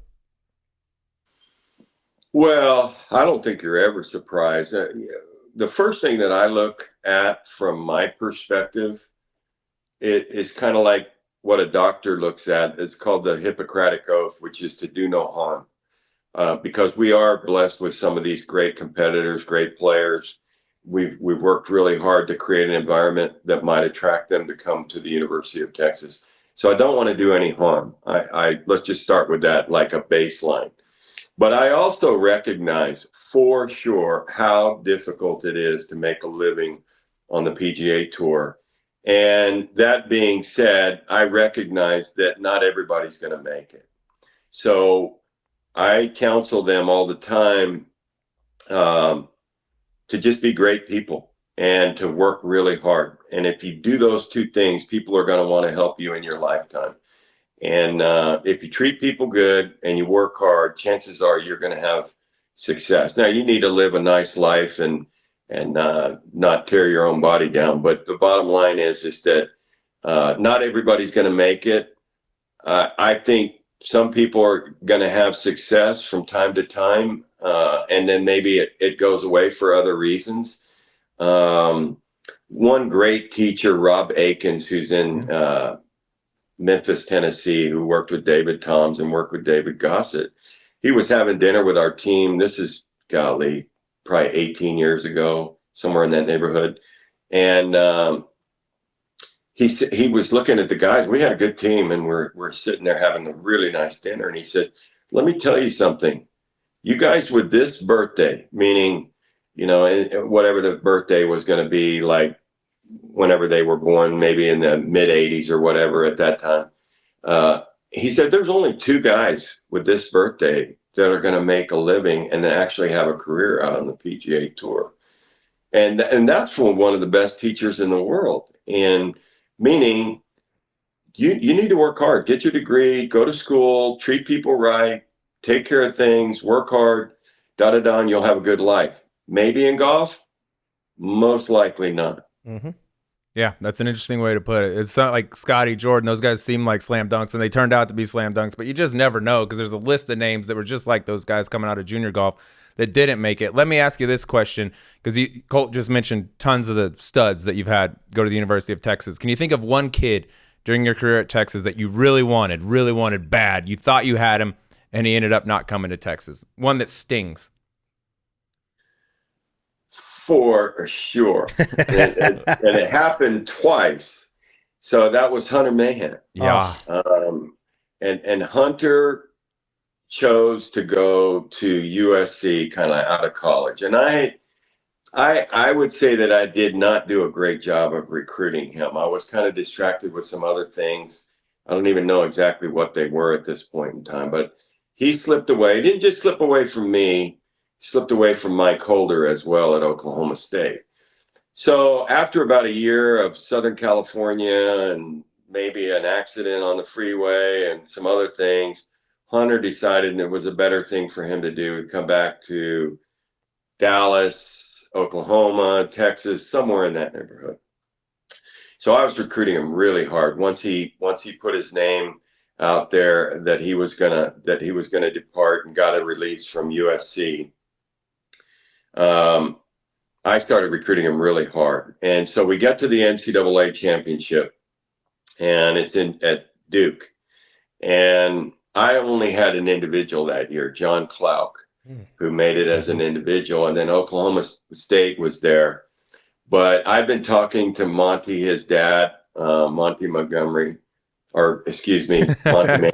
Well, I don't think you're ever surprised. The first thing that I look at from my perspective, it is kind of like what a doctor looks at. It's called the Hippocratic Oath, which is to do no harm. Because we are blessed with some of these great competitors, great players, we've worked really hard to create an environment that might attract them to come to the University of Texas. So I don't want to do any harm. I let's just start with that, like a baseline. But I also recognize for sure how difficult it is to make a living on the PGA Tour. And that being said, I recognize that not everybody's going to make it. So I counsel them all the time to just be great people and to work really hard. And if you do those two things, people are going to want to help you in your lifetime. And if you treat people good and you work hard, chances are you're going to have success. Now, you need to live a nice life and not tear your own body down. But the bottom line is that not everybody's going to make it. I think some people are going to have success from time to time, and then maybe it goes away for other reasons. One great teacher, Rob Akins, who's in Memphis, Tennessee, who worked with David Toms and worked with David Gossett. He was having dinner with our team. This is, golly, probably 18 years ago, somewhere in that neighborhood. And he was looking at the guys. We had a good team, and we're sitting there having a really nice dinner. And he said, let me tell you something. You guys with this birthday, meaning, whatever the birthday was going to be, like whenever they were born, maybe in the mid 80s or whatever at that time. He said, there's only two guys with this birthday that are going to make a living and actually have a career out on the PGA Tour. And that's from one of the best teachers in the world. And meaning you need to work hard, get your degree, go to school, treat people right, take care of things, work hard, and you'll have a good life. Maybe in golf, most likely not. Mm-hmm. Yeah, that's an interesting way to put it. It's not like Scotty, Jordan, those guys seem like slam dunks, and they turned out to be slam dunks, but you just never know because there's a list of names that were just like those guys coming out of junior golf that didn't make it. Let me ask you this question, because Colt just mentioned tons of the studs that you've had go to the University of Texas. Can you think of one kid during your career at Texas that you really wanted bad? You thought you had him, and he ended up not coming to Texas. One that stings. For sure. and it happened twice. So that was Hunter Mahan. Yeah. And Hunter chose to go to USC kind of out of college. And I would say that I did not do a great job of recruiting him. I was kind of distracted with some other things. I don't even know exactly what they were at this point in time, but he slipped away. He didn't just slip away from me. Slipped away from Mike Holder as well at Oklahoma State. So after about a year of Southern California and maybe an accident on the freeway and some other things, Hunter decided it was a better thing for him to do, come back to Dallas, Oklahoma, Texas, somewhere in that neighborhood. So I was recruiting him really hard. Once he put his name out there that he was gonna depart and got a release from USC, I started recruiting him really hard. And so we get to the NCAA Championship, and it's at Duke. And I only had an individual that year, John Clark, who made it as an individual. And then Oklahoma State was there. But I've been talking to Monty, his dad, Monty Montgomery, or excuse me, Monty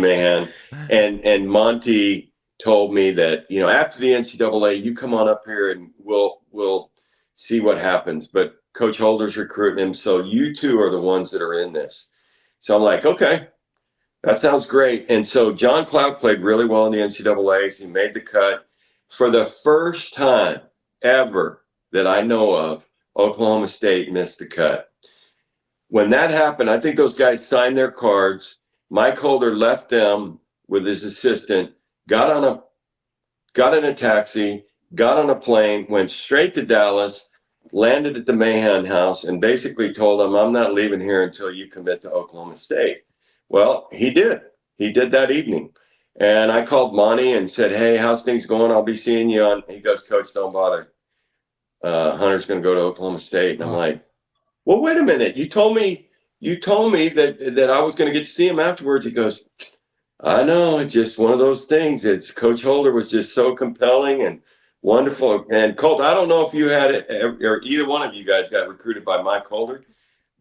Mahan. And Monty told me that, after the NCAA, you come on up here and we'll see what happens. But Coach Holder's recruiting him, so you two are the ones that are in this. So I'm like, okay, that sounds great. And so John Clark played really well in the NCAAs. He made the cut. For the first time ever that I know of, Oklahoma State missed the cut. When that happened, I think those guys signed their cards. Mike Holder left them with his assistant, got in a taxi, got on a plane, went straight to Dallas, landed at the Mahan house, and basically told them, I'm not leaving here until you commit to Oklahoma State. Well, he did. He did that evening. And I called Monty and said, hey, how's things going? I'll be seeing you on. He goes, Coach, don't bother. Hunter's going to go to Oklahoma State. And I'm like, well, wait a minute. You told me that I was going to get to see him afterwards. He goes, I know, it's just one of those things. It's Coach Holder was just so compelling and Wonderful. And Colt, I don't know if you had it, or either one of you guys got recruited by Mike Holder,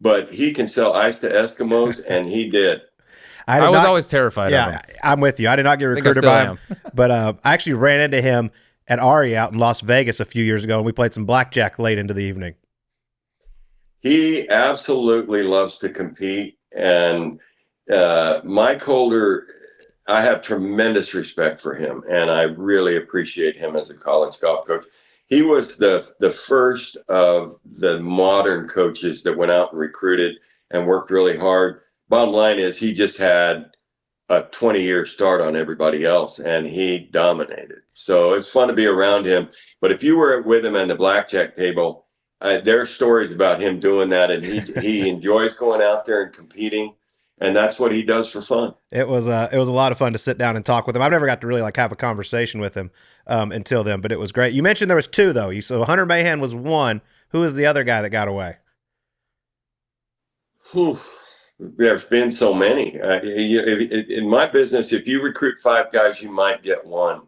but he can sell ice to Eskimos, and he did. I was always terrified of him. I'm with you. I did not get I recruited still by am. him, but I actually ran into him at Ari out in Las Vegas a few years ago, and we played some blackjack late into the evening. He absolutely loves to compete, and Mike Holder, I have tremendous respect for him, and I really appreciate him as a college golf coach. He was the first of the modern coaches that went out and recruited and worked really hard. Bottom line is he just had a 20-year start on everybody else, and he dominated. So it's fun to be around him. But if you were with him at the blackjack table, there are stories about him doing that, and he enjoys going out there and competing. And that's what he does for fun. It was a lot of fun to sit down and talk with him. I've never got to really have a conversation with him until then, but it was great. You mentioned there was two though. So Hunter Mahan was one. Who was the other guy that got away? Whew. There's been so many. In my business, if you recruit 5 guys, you might get one.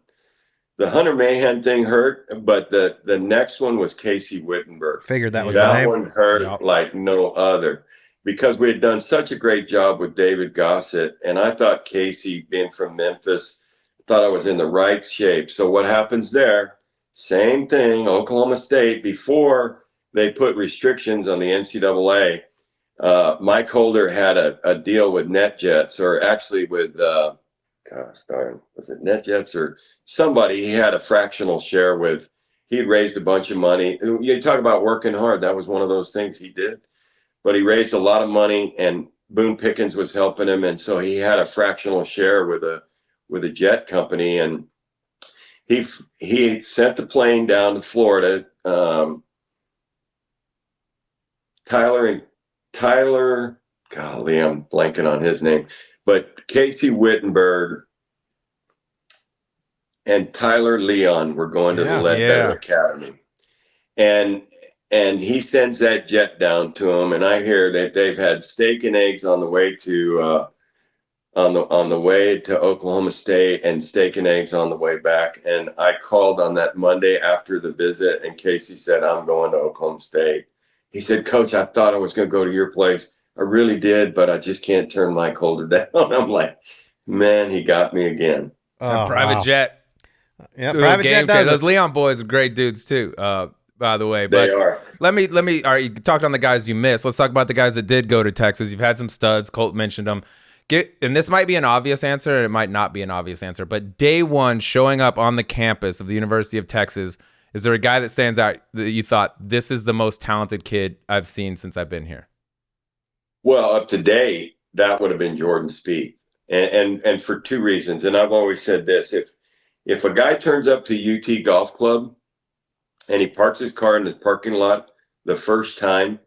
The Hunter Mahan thing hurt, but the next one was Casey Wittenberg. Figured that was the name. That one hurt like no other, because we had done such a great job with David Gossett, and I thought Casey, being from Memphis, thought I was in the right shape. So what happens there? Same thing, Oklahoma State, before they put restrictions on the NCAA, Mike Holder had a deal with NetJets, or actually with, was it NetJets or somebody he had a fractional share with. He'd raised a bunch of money. You talk about working hard. That was one of those things he did. But he raised a lot of money, and Boone Pickens was helping him, and so he had a fractional share with a jet company, and he sent the plane down to Florida. Tyler, golly, I'm blanking on his name, but Casey Wittenberg and Tyler Leon were going to the Ledbetter Academy, and he sends that jet down to him, and I hear that they've had steak and eggs on the way to on the way to Oklahoma State, and steak and eggs on the way back. And I called on that Monday after the visit, and Casey said, "I'm going to Oklahoma State." He said, "Coach, I thought I was going to go to your place. I really did, but I just can't turn Mike Holder down." I'm like, man, he got me again. Private jet. Yeah, private jet does Those Leon boys are great dudes too. By the way, but they are. Let me. All right, you talked on the guys you missed. Let's talk about the guys that did go to Texas. You've had some studs. Colt mentioned them. And this might be an obvious answer, and it might not be an obvious answer. But day one, showing up on the campus of the University of Texas, is there a guy that stands out that you thought, this is the most talented kid I've seen since I've been here? Well, up to date, that would have been Jordan Spieth, and for 2 reasons. And I've always said this: if a guy turns up to UT Golf Club and he parks his car in the parking lot the first time,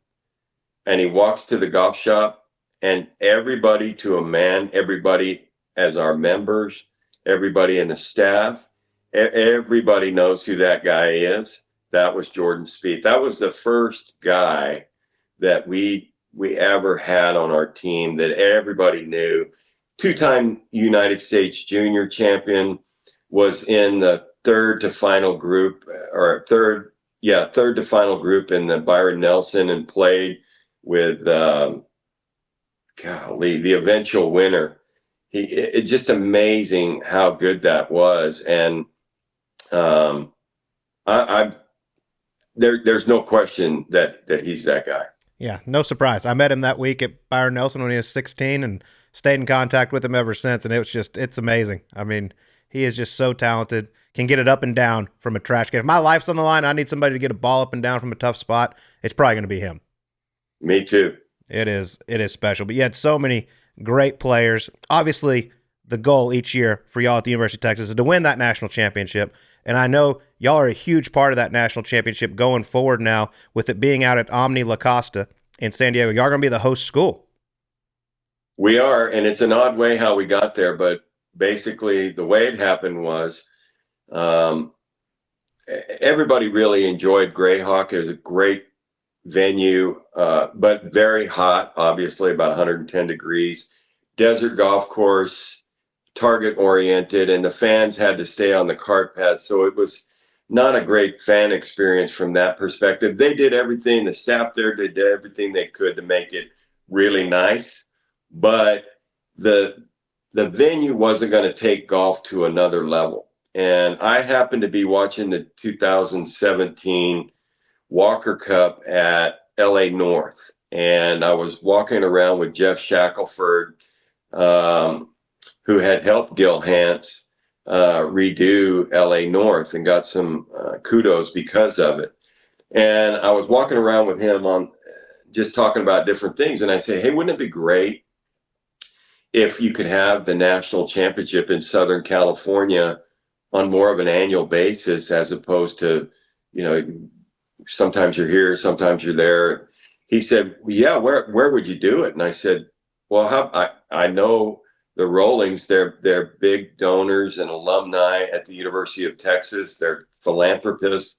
and he walks to the golf shop, and everybody to a man, everybody as our members, everybody in the staff, everybody knows who that guy is. That was Jordan Spieth. That was the first guy that we ever had on our team that everybody knew. 2-time United States junior champion, was in the third to final group in the Byron Nelson, and played with the eventual winner. It's just amazing how good that was. And there's no question that he's that guy. Yeah, no surprise. I met him that week at Byron Nelson when he was 16 and stayed in contact with him ever since. And it's amazing. I mean, he is just so talented, can get it up and down from a trash can. If my life's on the line, I need somebody to get a ball up and down from a tough spot, it's probably going to be him. Me too. It is special. But you had so many great players. Obviously, the goal each year for y'all at the University of Texas is to win that national championship. And I know y'all are a huge part of that national championship going forward now, with it being out at Omni La Costa in San Diego. Y'all are going to be the host school. We are, and it's an odd way how we got there, but basically the way it happened was everybody really enjoyed Greyhawk. It was a great venue, but very hot, obviously about 110 degrees, desert golf course, target oriented, and the fans had to stay on the cart path. So it was not a great fan experience from that perspective. They did everything, the staff there did everything they could to make it really nice, but the venue wasn't going to take golf to another level. And I happened to be watching the 2017 Walker Cup at LA North, and I was walking around with Jeff Shackelford, who had helped Gil Hance redo LA North and got some kudos because of it. And I was walking around with him on just talking about different things, and I say, hey, wouldn't it be great if you could have the national championship in Southern California on more of an annual basis, as opposed to, sometimes you're here, sometimes you're there. He said, well, yeah, where would you do it? And I said, well, I know the Rollings, they're big donors and alumni at the University of Texas. They're philanthropists.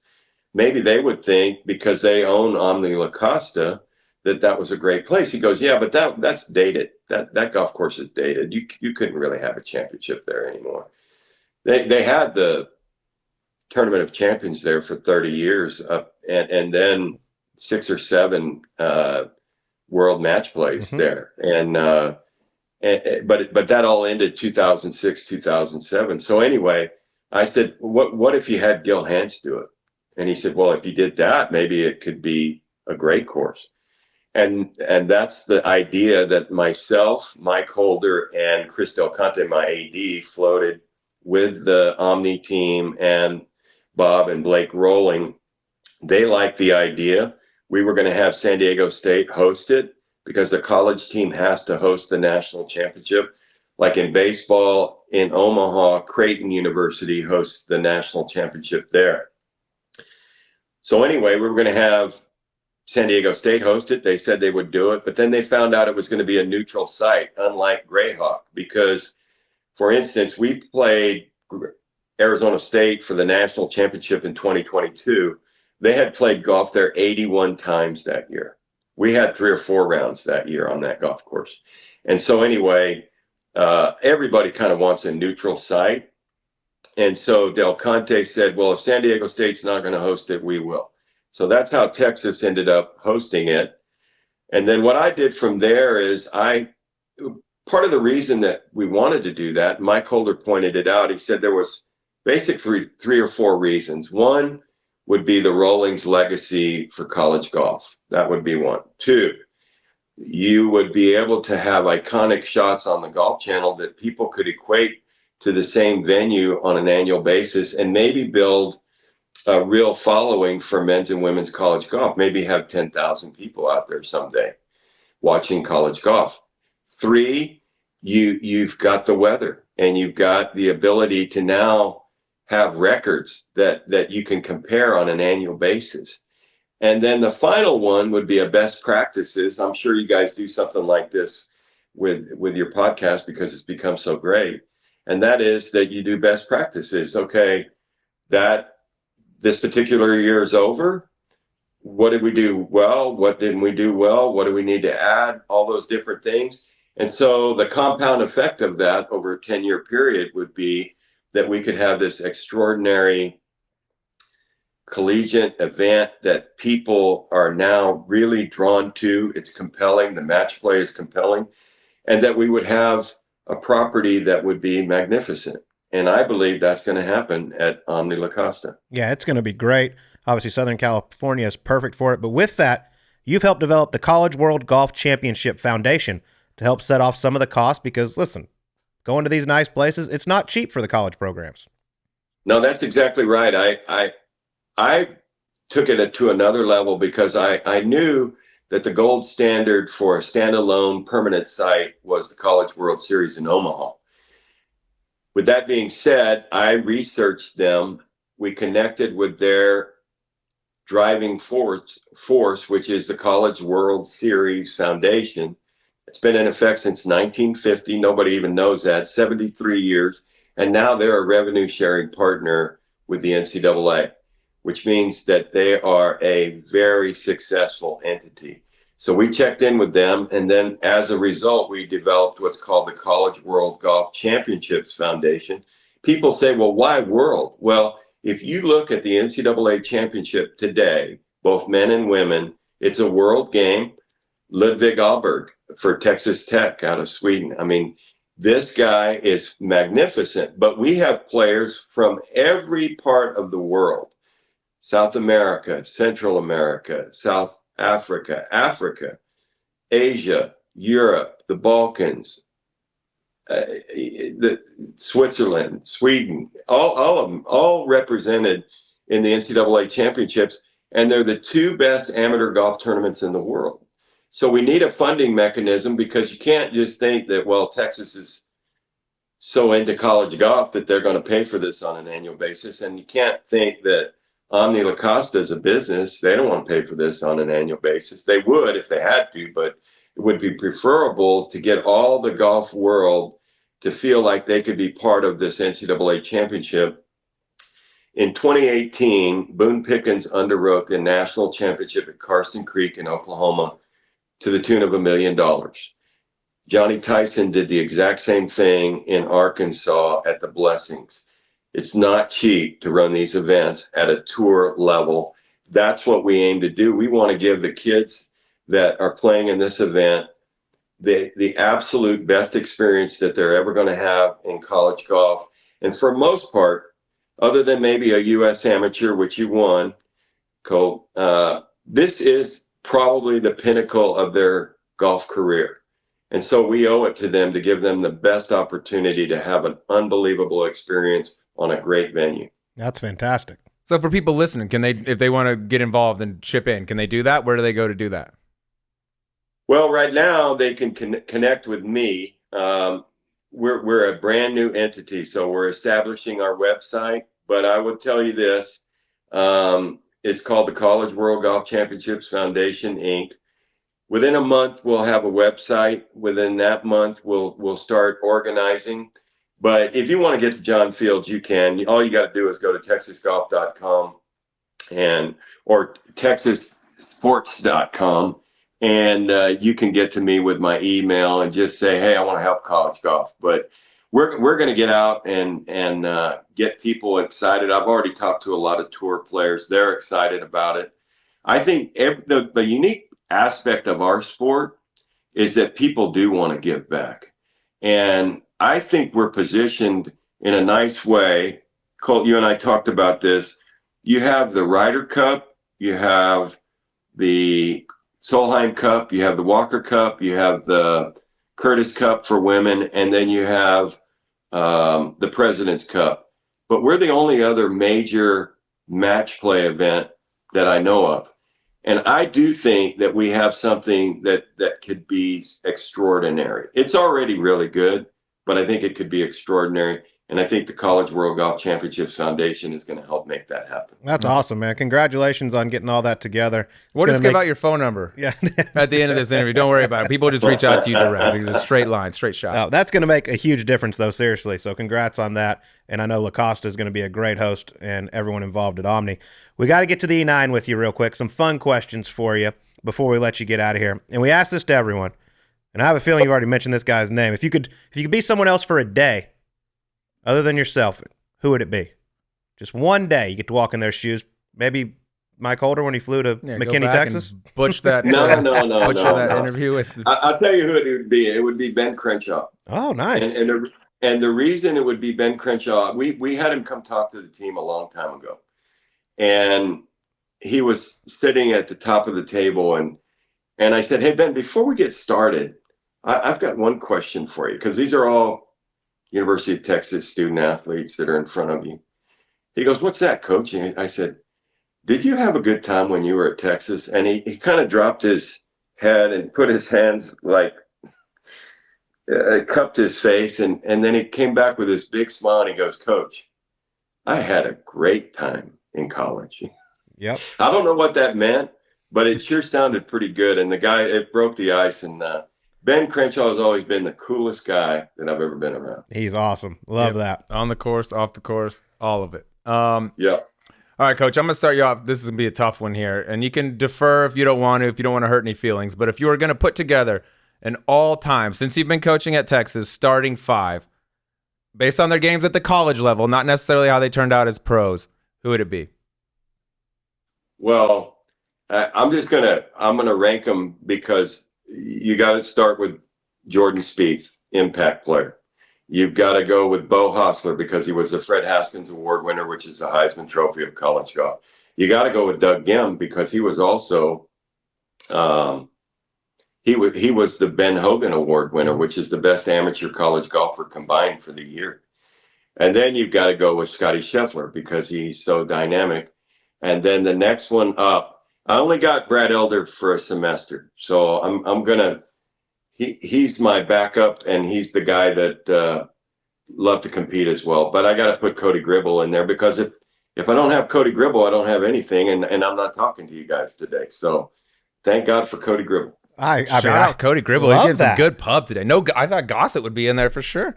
Maybe they would think, because they own Omni La Costa, that was a great place. He goes, yeah, but that's dated. That golf course is dated. You couldn't really have a championship there anymore. They had the Tournament of Champions there for 30 years, and then 6 or 7 world match plays there, but that all ended 2006, 2007. So anyway, I said, what if you had Gil Hance do it? And he said, well, if you did that, maybe it could be a great course. And that's the idea that myself, Mike Holder, and Chris Del Conte, my AD, floated with the Omni team, and Bob and Blake Rolling. They liked the idea. We were going to have San Diego State host it, because the college team has to host the national championship. Like in baseball, in Omaha, Creighton University hosts the national championship there. So anyway, we were going to have San Diego State host it. They said they would do it, but then they found out it was going to be a neutral site, unlike Grayhawk, because, for instance, we played Arizona State for the national championship in 2022. They had played golf there 81 times that year. We had 3 or 4 rounds that year on that golf course. And so anyway, everybody kind of wants a neutral site. And so Del Conte said, well, if San Diego State's not going to host it, we will. So that's how Texas ended up hosting it. And then what I did from there is part of the reason that we wanted to do that, Mike Holder pointed it out. He said there was basically 3 or 4 reasons. One would be the Rollings legacy for college golf. That would be one. 2, you would be able to have iconic shots on the Golf Channel that people could equate to the same venue on an annual basis, and maybe build a real following for men's and women's college golf. Maybe have 10,000 people out there someday watching college golf. 3, you've got the weather, and you've got the ability to now have records that you can compare on an annual basis. And then the final one would be a best practices. I'm sure you guys do something like this with your podcast, because it's become so great. And that is that you do best practices. Okay, that this particular year is over. What did we do well? What didn't we do well? What do we need to add? All those different things. And so the compound effect of that over a 10-year period would be that we could have this extraordinary collegiate event that people are now really drawn to. It's compelling. The match play is compelling. And that we would have a property that would be magnificent. And I believe that's going to happen at Omni La Costa. Yeah, it's going to be great. Obviously, Southern California is perfect for it. But with that, you've helped develop the College World Golf Championship Foundation to help set off some of the costs, because, listen, going to these nice places, it's not cheap for the college programs. No, that's exactly right. I took it to another level, because I knew that the gold standard for a standalone permanent site was the College World Series in Omaha. With that being said, I researched them. We connected with their driving force, which is the College World Series Foundation. It's been in effect since 1950. Nobody even knows that. 73 years. And now they're a revenue sharing partner with the NCAA, which means that they are a very successful entity. So we checked in with them, and then as a result, we developed what's called the College World Golf Championships Foundation. People say, well, why world? Well, If you look at the NCAA Championship today, both men and women, it's a world game. Ludwig Ahlberg for Texas Tech out of Sweden. I mean, this guy is magnificent, but we have players from every part of the world. South America, Central America, South Africa, Asia, Europe, the Balkans, Switzerland, Sweden, all of them, all represented in the NCAA championships, and they're the two best amateur golf tournaments in the world. So we need a funding mechanism, because you can't just think that, well, Texas is so into college golf that they're going to pay for this on an annual basis, and you can't think that Omni LaCosta is a business. They don't want to pay for this on an annual basis. They would if they had to, but it would be preferable to get all the golf world to feel like they could be part of this NCAA championship. In 2018, Boone Pickens underwrote the national championship at Karsten Creek in Oklahoma to the tune of $1 million. Johnny Tyson did the exact same thing in Arkansas at the Blessings. It's not cheap to run these events at a tour level. That's what we aim to do. We want to give the kids that are playing in this event the absolute best experience that they're ever going to have in college golf. And for most part, other than maybe a U.S. amateur, which you won, Colt, this is probably the pinnacle of their golf career. And so we owe it to them to give them the best opportunity to have an unbelievable experience on a great venue. That's fantastic. So for people listening, can they, if they want to get involved and chip in, can they do that? Where do they go to do that? Well, right now they can connect with me. We're a brand new entity, so we're establishing our website. But I would tell you this, it's called the College World Golf Championships Foundation, Inc. Within a month, we'll have a website. Within that month, we'll start organizing. But if you want to get to John Fields, you can. All you got to do is go to texasgolf.com or texassports.com, and you can get to me with my email and just say, hey, I want to help college golf. But we're going to get out and get people excited. I've already talked to a lot of tour players. They're excited about it. I think the unique aspect of our sport is that people do want to give back. And I think we're positioned in a nice way. Colt, you and I talked about this. You have the Ryder Cup, you have the Solheim Cup, you have the Walker Cup, you have the Curtis Cup for women, and then you have the President's Cup. But we're the only other major match play event that I know of. And I do think that we have something that could be extraordinary. It's already really good, but I think it could be extraordinary. And I think the College World Golf Championships Foundation is going to help make that happen. That's awesome, man. Congratulations on getting all that together. We'll just give out your phone number at the end of this interview. Don't worry about it. People just reach out to you direct. It's a straight line, straight shot. Oh, that's going to make a huge difference, though, seriously. So congrats on that. And I know LaCosta is going to be a great host and everyone involved at Omni. We got to get to the E9 with you real quick. Some fun questions for you before we let you get out of here. And we ask this to everyone. And I have a feeling you've already mentioned this guy's name. If you could be someone else for a day, other than yourself, who would it be? Just one day you get to walk in their shoes. Maybe Mike Holder when he flew to McKinney, Texas. Butch that. No. Interview with. I'll tell you who it would be. It would be Ben Crenshaw. Oh, nice. And the reason it would be Ben Crenshaw, we had him come talk to the team a long time ago, and he was sitting at the top of the table, and I said, hey Ben, before we get started, I've got one question for you, because these are all University of Texas student athletes that are in front of you. He goes, what's that, coach? And I said, did you have a good time when you were at Texas? And he kind of dropped his head and put his hands like, cupped his face. And then he came back with this big smile and he goes, Coach, I had a great time in college. Yep. I don't know what that meant, but it sure sounded pretty good. And the guy, it broke the ice. And Ben Crenshaw has always been the coolest guy that I've ever been around. He's awesome. Love that. On the course, off the course, all of it. Yeah. All right, Coach, I'm going to start you off. This is going to be a tough one here. And you can defer if you don't want to hurt any feelings. But if you were going to put together an all-time, since you've been coaching at Texas, starting five, based on their games at the college level, not necessarily how they turned out as pros, who would it be? Well, I'm gonna rank them because you got to start with Jordan Spieth, impact player. You've got to go with Bo Hostler because he was the Fred Haskins Award winner, which is the Heisman Trophy of college golf. You got to go with Doug Gim because he was also he was the Ben Hogan Award winner, which is the best amateur college golfer combined for the year. And then you've got to go with Scotty Scheffler because he's so dynamic. And then the next one up, I only got Brad Elder for a semester, so I'm gonna. He's my backup, and he's the guy that love to compete as well. But I got to put Cody Gribble in there because if I don't have Cody Gribble, I don't have anything, and I'm not talking to you guys today. So thank God for Cody Gribble. Shout out Cody Gribble. He did some good pub today. No, I thought Gossett would be in there for sure.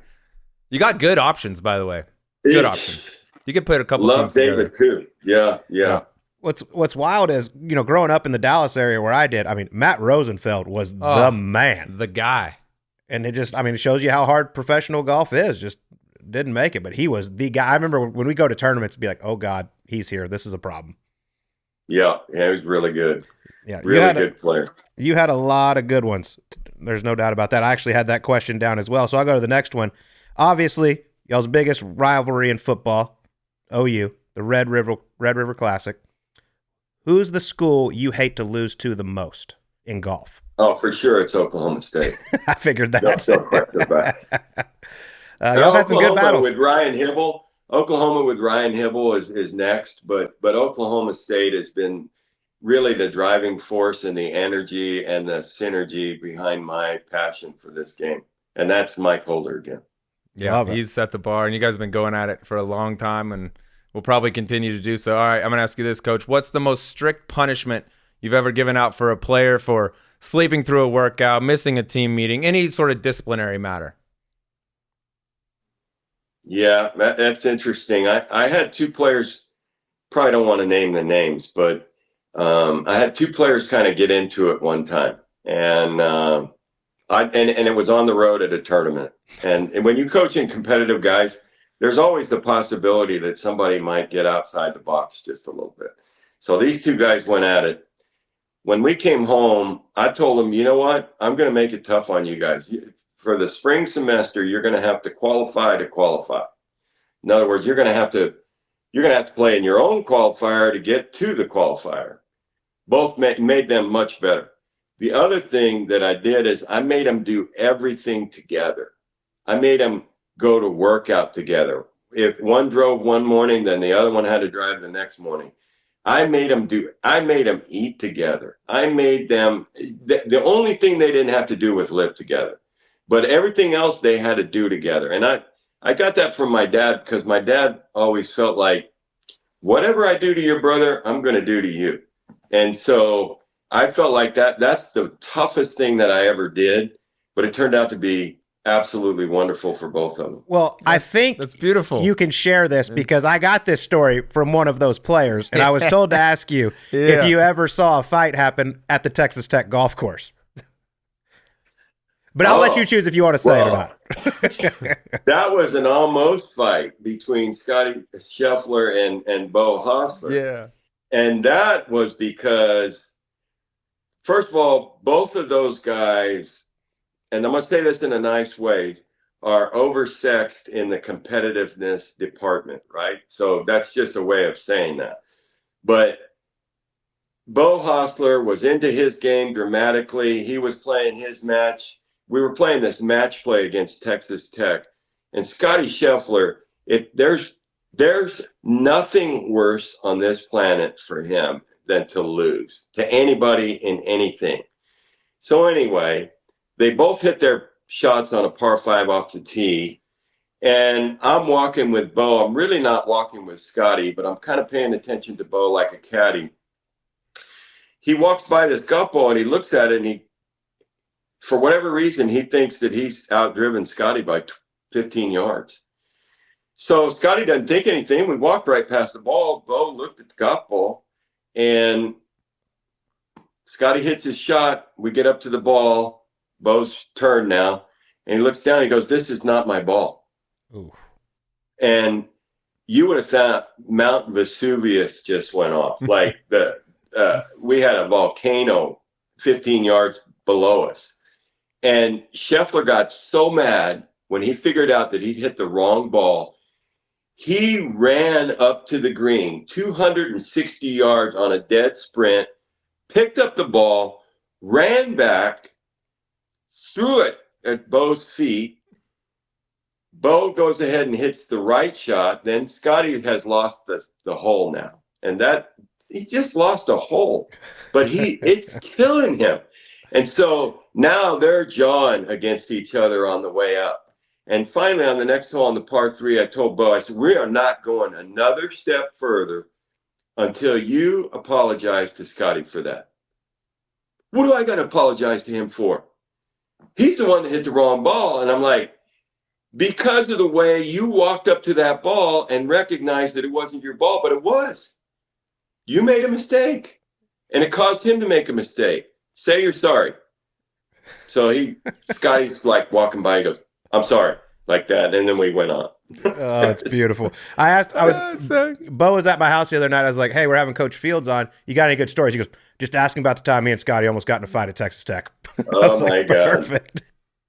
You got good options, by the way. Good options. You could put a couple. Love David together. too. Yeah. What's wild is, growing up in the Dallas area where I did, I mean, Matt Rosenfeld was the man. The guy. And it shows you how hard professional golf is. Just didn't make it, but he was the guy. I remember when we go to tournaments, be like, oh God, he's here. This is a problem. Yeah, he was really good. Yeah, really good player. You had a lot of good ones. There's no doubt about that. I actually had that question down as well. So I'll go to the next one. Obviously, y'all's biggest rivalry in football, OU, the Red River Classic. Who's the school you hate to lose to the most in golf? Oh, for sure, it's Oklahoma State. I figured that. No question about it. Y'all had some good battles. With Ryan Hibble. Oklahoma with Ryan Hibble is next, but Oklahoma State has been really the driving force and the energy and the synergy behind my passion for this game. And that's Mike Holder again. Yeah, he's set the bar, and you guys have been going at it for a long time, and we'll probably continue to do so. All right, I'm going to ask you this, Coach. What's the most strict punishment you've ever given out for a player for sleeping through a workout, missing a team meeting, any sort of disciplinary matter? Yeah, that's interesting. I had two players, probably don't want to name the names, but I had two players kind of get into it one time. And it was on the road at a tournament. And when you coach in competitive guys, there's always the possibility that somebody might get outside the box just a little bit. So these two guys went at it. When we came home, I told them, you know what? I'm going to make it tough on you guys. For the spring semester, you're going to have to qualify to qualify. In other words, you're going to have to play in your own qualifier to get to the qualifier. Both made them much better. The other thing that I did is I made them do everything together. I made them go to workout together. If one drove one morning, then the other one had to drive the next morning. I made them eat together. I made them, the only thing they didn't have to do was live together. But everything else they had to do together. And I got that from my dad because my dad always felt like, whatever I do to your brother, I'm going to do to you. And so I felt like that's the toughest thing that I ever did. But it turned out to be absolutely wonderful for both of them. Well, I think that's beautiful. You can share this because I got this story from one of those players, and I was told to ask you if you ever saw a fight happen at the Texas Tech golf course. But I'll let you choose if you want to say it or not. That was an almost fight between Scotty Scheffler and Bo Hostler. Yeah. And that was because, first of all, both of those guys, and I'm going to say this in a nice way, are oversexed in the competitiveness department, right? So that's just a way of saying that. But Bo Hostler was into his game dramatically. He was playing his match. We were playing this match play against Texas Tech. And Scotty Scheffler, there's nothing worse on this planet for him than to lose to anybody in anything. So anyway, they both hit their shots on a par 5 off the tee. And I'm walking with Bo. I'm really not walking with Scotty, but I'm kind of paying attention to Bo like a caddy. He walks by this golf ball and he looks at it, and for whatever reason, he thinks that he's outdriven Scotty by 15 yards. So Scotty doesn't think anything. We walked right past the ball. Bo looked at the golf ball, and Scotty hits his shot. We get up to the ball. Bo's turn now. And he looks down. He goes, "This is not my ball." Ooh. And you would have thought Mount Vesuvius just went off. Like we had a volcano 15 yards below us. And Scheffler got so mad when he figured out that he'd hit the wrong ball. He ran up to the green, 260 yards on a dead sprint, picked up the ball, ran back, threw it at Bo's feet. Bo goes ahead and hits the right shot. Then Scotty has lost the hole now. And that he just lost a hole. But it's killing him. And so now they're jawing against each other on the way up. And finally, on the next hole on the par 3, I told Bo, I said, we are not going another step further until you apologize to Scotty for that. What do I got to apologize to him for? He's the one that hit the wrong ball. And I'm like, because of the way you walked up to that ball and recognized that it wasn't your ball, but it was. You made a mistake. And it caused him to make a mistake. Say you're sorry. So Scotty's like walking by, he goes, I'm sorry, like that. And then we went on. Oh, it's beautiful. Bo was at my house the other night. I was like, hey, we're having Coach Fields on. You got any good stories? He goes, just asking about the time me and Scotty almost got in a fight at Texas Tech. Oh, my God. Perfect.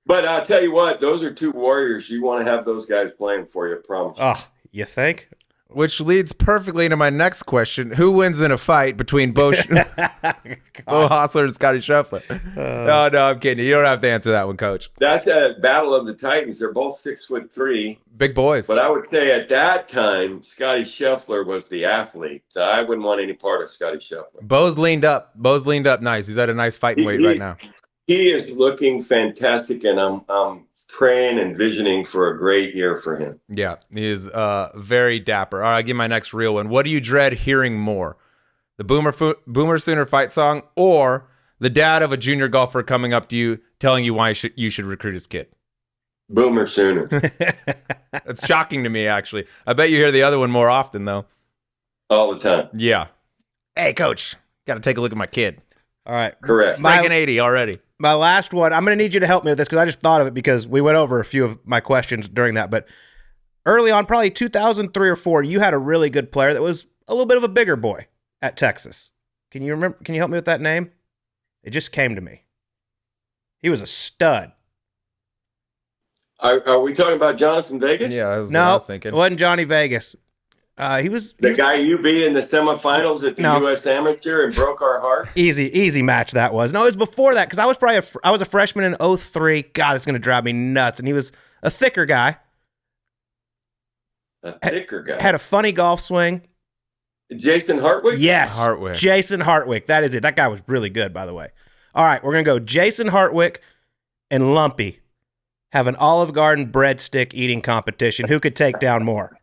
But I'll tell you what, those are two warriors. You want to have those guys playing for you, I promise. Oh, you think? Which leads perfectly into my next question. Who wins in a fight between Bo Hostler and Scotty Scheffler? No, I'm kidding. You don't have to answer that one, Coach. That's a battle of the Titans. They're both 6'3". Big boys. But I would say at that time, Scotty Scheffler was the athlete. So I wouldn't want any part of Scotty Scheffler. Bo's leaned up nice. He's at a nice fighting weight right now. He is looking fantastic, and I'm praying and visioning for a great year for him. Yeah, he is very dapper. All right, I'll give my next real one. What do you dread hearing more? The Boomer Sooner fight song or the dad of a junior golfer coming up to you telling you why you should recruit his kid? Boomer Sooner. That's shocking to me, actually. I bet you hear the other one more often, though. All the time. Yeah. Hey, Coach, got to take a look at my kid. All right. Correct. Making 80 already. My last one, I'm going to need you to help me with this because I just thought of it because we went over a few of my questions during that. But early on, probably 2003 or 4, you had a really good player that was a little bit of a bigger boy at Texas. Can you remember? Can you help me with that name? It just came to me. He was a stud. Are we talking about Jonathan Vegas? Yeah, that was what I was thinking. It wasn't Johnny Vegas. He was the guy you beat in the semifinals at the U.S. Amateur and broke our hearts. Easy match that was. No, it was before that because I was a freshman in 2003. God, it's going to drive me nuts. And he was a thicker guy. Had a funny golf swing. Jason Hartwick? Yes, Hartwick. Jason Hartwick. That is it. That guy was really good, by the way. All right, we're going to go Jason Hartwick and Lumpy have an Olive Garden breadstick eating competition. Who could take down more?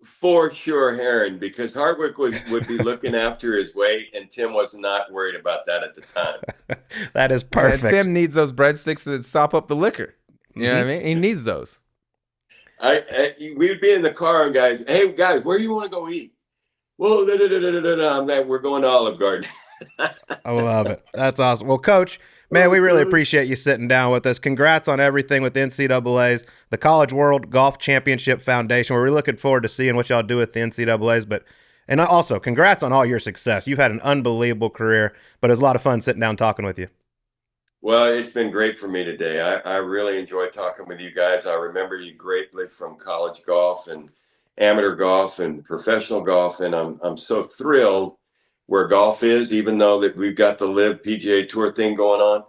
For sure, Heron, because Hardwick would be looking after his weight, and Tim was not worried about that at the time. That is perfect. And Tim needs those breadsticks to sop up the liquor. You know what I mean? He needs those. We would be in the car, and guys, hey guys, where do you want to go eat? Well, we're going to Olive Garden. I love it. That's awesome. Well, Coach, man, we really appreciate you sitting down with us. Congrats on everything with the NCAA's, the College World Golf Championship Foundation. We're really looking forward to seeing what y'all do with the NCAA's. And also, congrats on all your success. You've had an unbelievable career, but it was a lot of fun sitting down talking with you. Well, it's been great for me today. I really enjoyed talking with you guys. I remember you greatly from college golf and amateur golf and professional golf, and I'm so thrilled where golf is, even though that we've got the LIV PGA Tour thing going on.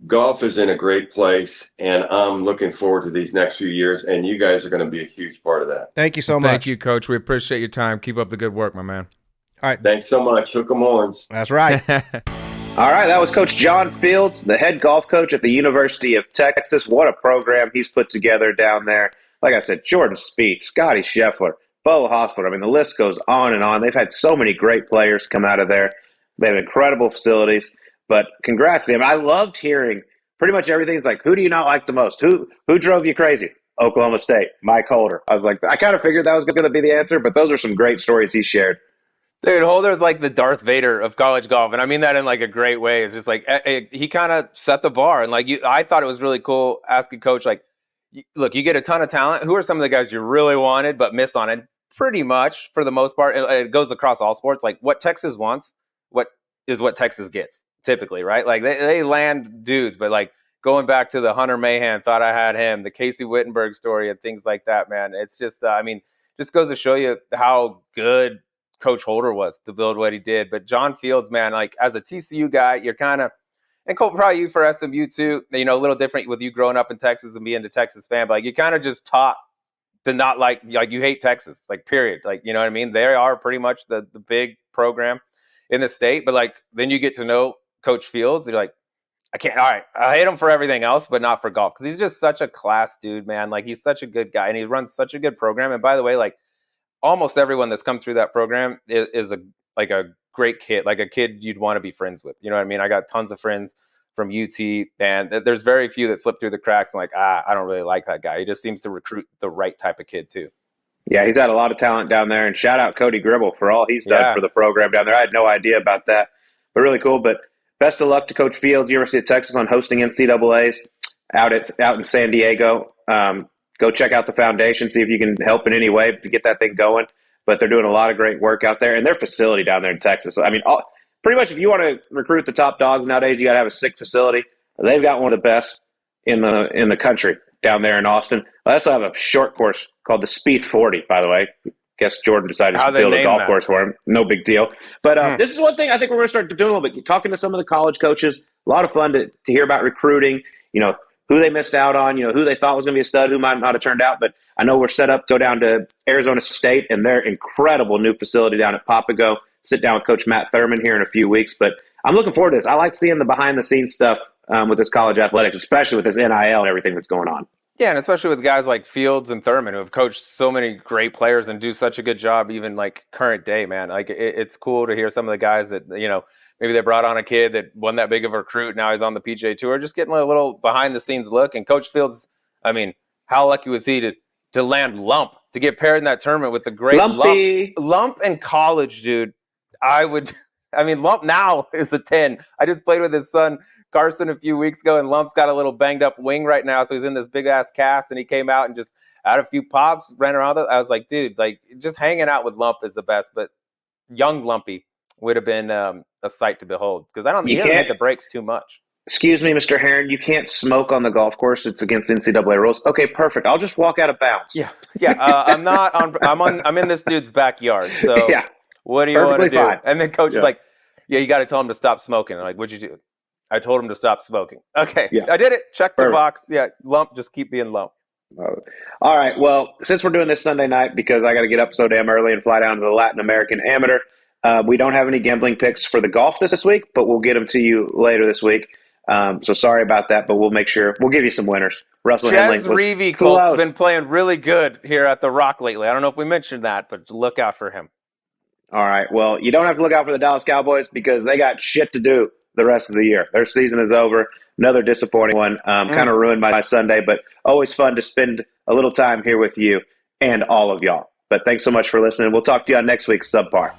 Golf is in a great place, and I'm looking forward to these next few years, and you guys are going to be a huge part of that. Thank you so much. Thank you, Coach. We appreciate your time. Keep up the good work, my man. All right. Thanks so much. Hook 'em horns. That's right. All right, that was Coach John Fields, the head golf coach at the University of Texas. What a program he's put together down there. Like I said, Jordan Spieth, Scotty Scheffler, Bo Hostler. I mean, the list goes on and on. They've had so many great players come out of there. They have incredible facilities. But congrats to them. I loved hearing pretty much everything. It's like, who do you not like the most? Who drove you crazy? Oklahoma State, Mike Holder. I was like, I kind of figured that was going to be the answer, but those are some great stories he shared. Dude, Holder's like the Darth Vader of college golf, and I mean that in like a great way. It's just like he kind of set the bar, and like I thought it was really cool asking coach, like, look, you get a ton of talent. Who are some of the guys you really wanted but missed on? And pretty much for the most part, it goes across all sports. Like what Texas wants, what Texas gets typically, right? Like they land dudes, but like going back to the Hunter Mahan, thought I had him, the Casey Wittenberg story, and things like that, man. It's just, I mean, just goes to show you how good Coach Holder was to build what he did. But John Fields, man, like as a TCU guy, you're kind of, and Colt, probably you for SMU too, you know, a little different with you growing up in Texas and being a Texas fan, but like you kind of just taught to not like you hate Texas, like period. Like, you know what I mean? They are pretty much the big program in the state, but like then you get to know Coach Fields, you're like, all right, I hate him for everything else, but not for golf. Because he's just such a class dude, man. Like he's such a good guy and he runs such a good program. And by the way, like almost everyone that's come through that program is a great kid, like a kid you'd want to be friends with. You know what I mean? I got tons of friends from UT, and there's very few that slip through the cracks and like, I don't really like that guy. He just seems to recruit the right type of kid too. Yeah, he's had a lot of talent down there, and shout out Cody Gribble for all he's done for the program down there. I had no idea about that, but really cool. But best of luck to Coach Fields, University of Texas, on hosting NCAAs out in San Diego. Go check out the foundation, see if you can help in any way to get that thing going. But they're doing a lot of great work out there, and their facility down there in Texas. I mean, pretty much if you want to recruit the top dogs nowadays, you got to have a sick facility. They've got one of the best in the country down there in Austin. They also have a short course called the Speed 40, by the way. Guess Jordan decided to build a golf course for him. No big deal. But this is one thing I think we're going to start doing a little bit. Talking to some of the college coaches, a lot of fun to hear about recruiting, you know, who they missed out on, you know, who they thought was going to be a stud, who might not have turned out. But I know we're set up to go down to Arizona State and their incredible new facility down at Papago. Sit down with Coach Matt Thurman here in a few weeks. But I'm looking forward to this. I like seeing the behind-the-scenes stuff with this college athletics, especially with this NIL and everything that's going on. Yeah, and especially with guys like Fields and Thurman who have coached so many great players and do such a good job even like current day, man. Like it's cool to hear some of the guys that, you know, maybe they brought on a kid that wasn't that big of a recruit. Now he's on the PGA Tour, just getting a little behind-the-scenes look. And Coach Fields, I mean, how lucky was he to land Lump, to get paired in that tournament with the great Lump in college, dude. Lump now is a 10. I just played with his son, Carson, a few weeks ago, and Lump's got a little banged-up wing right now, so he's in this big-ass cast, and he came out and just had a few pops, ran around. I was like, dude, like, just hanging out with Lump is the best, but young Lumpy would have been a sight to behold, because I don't think he doesn't hit the brakes too much. Excuse me, Mr. Heron, you can't smoke on the golf course. It's against NCAA rules. Okay, perfect. I'll just walk out of bounds. Yeah. I'm in this dude's backyard. So yeah, what do you want to do? Fine. And then coach is like, yeah, you got to tell him to stop smoking. I'm like, what'd you do? I told him to stop smoking. Okay, yeah. I did it. Check the box. Yeah, Lump, just keep being Lump. All right. Well, since we're doing this Sunday night, because I got to get up so damn early and fly down to the Latin American Amateur, we don't have any gambling picks for the golf this week, but we'll get them to you later this week. So sorry about that, but we'll make sure we'll give you some winners. Russell Henley was Reavie Colt's been playing really good here at the Rock lately. I don't know if we mentioned that, but look out for him. All right. Well, you don't have to look out for the Dallas Cowboys because they got shit to do the rest of the year. Their season is over. Another disappointing one. Kind of ruined my Sunday, but always fun to spend a little time here with you and all of y'all. But thanks so much for listening. We'll talk to you on next week's Subpar.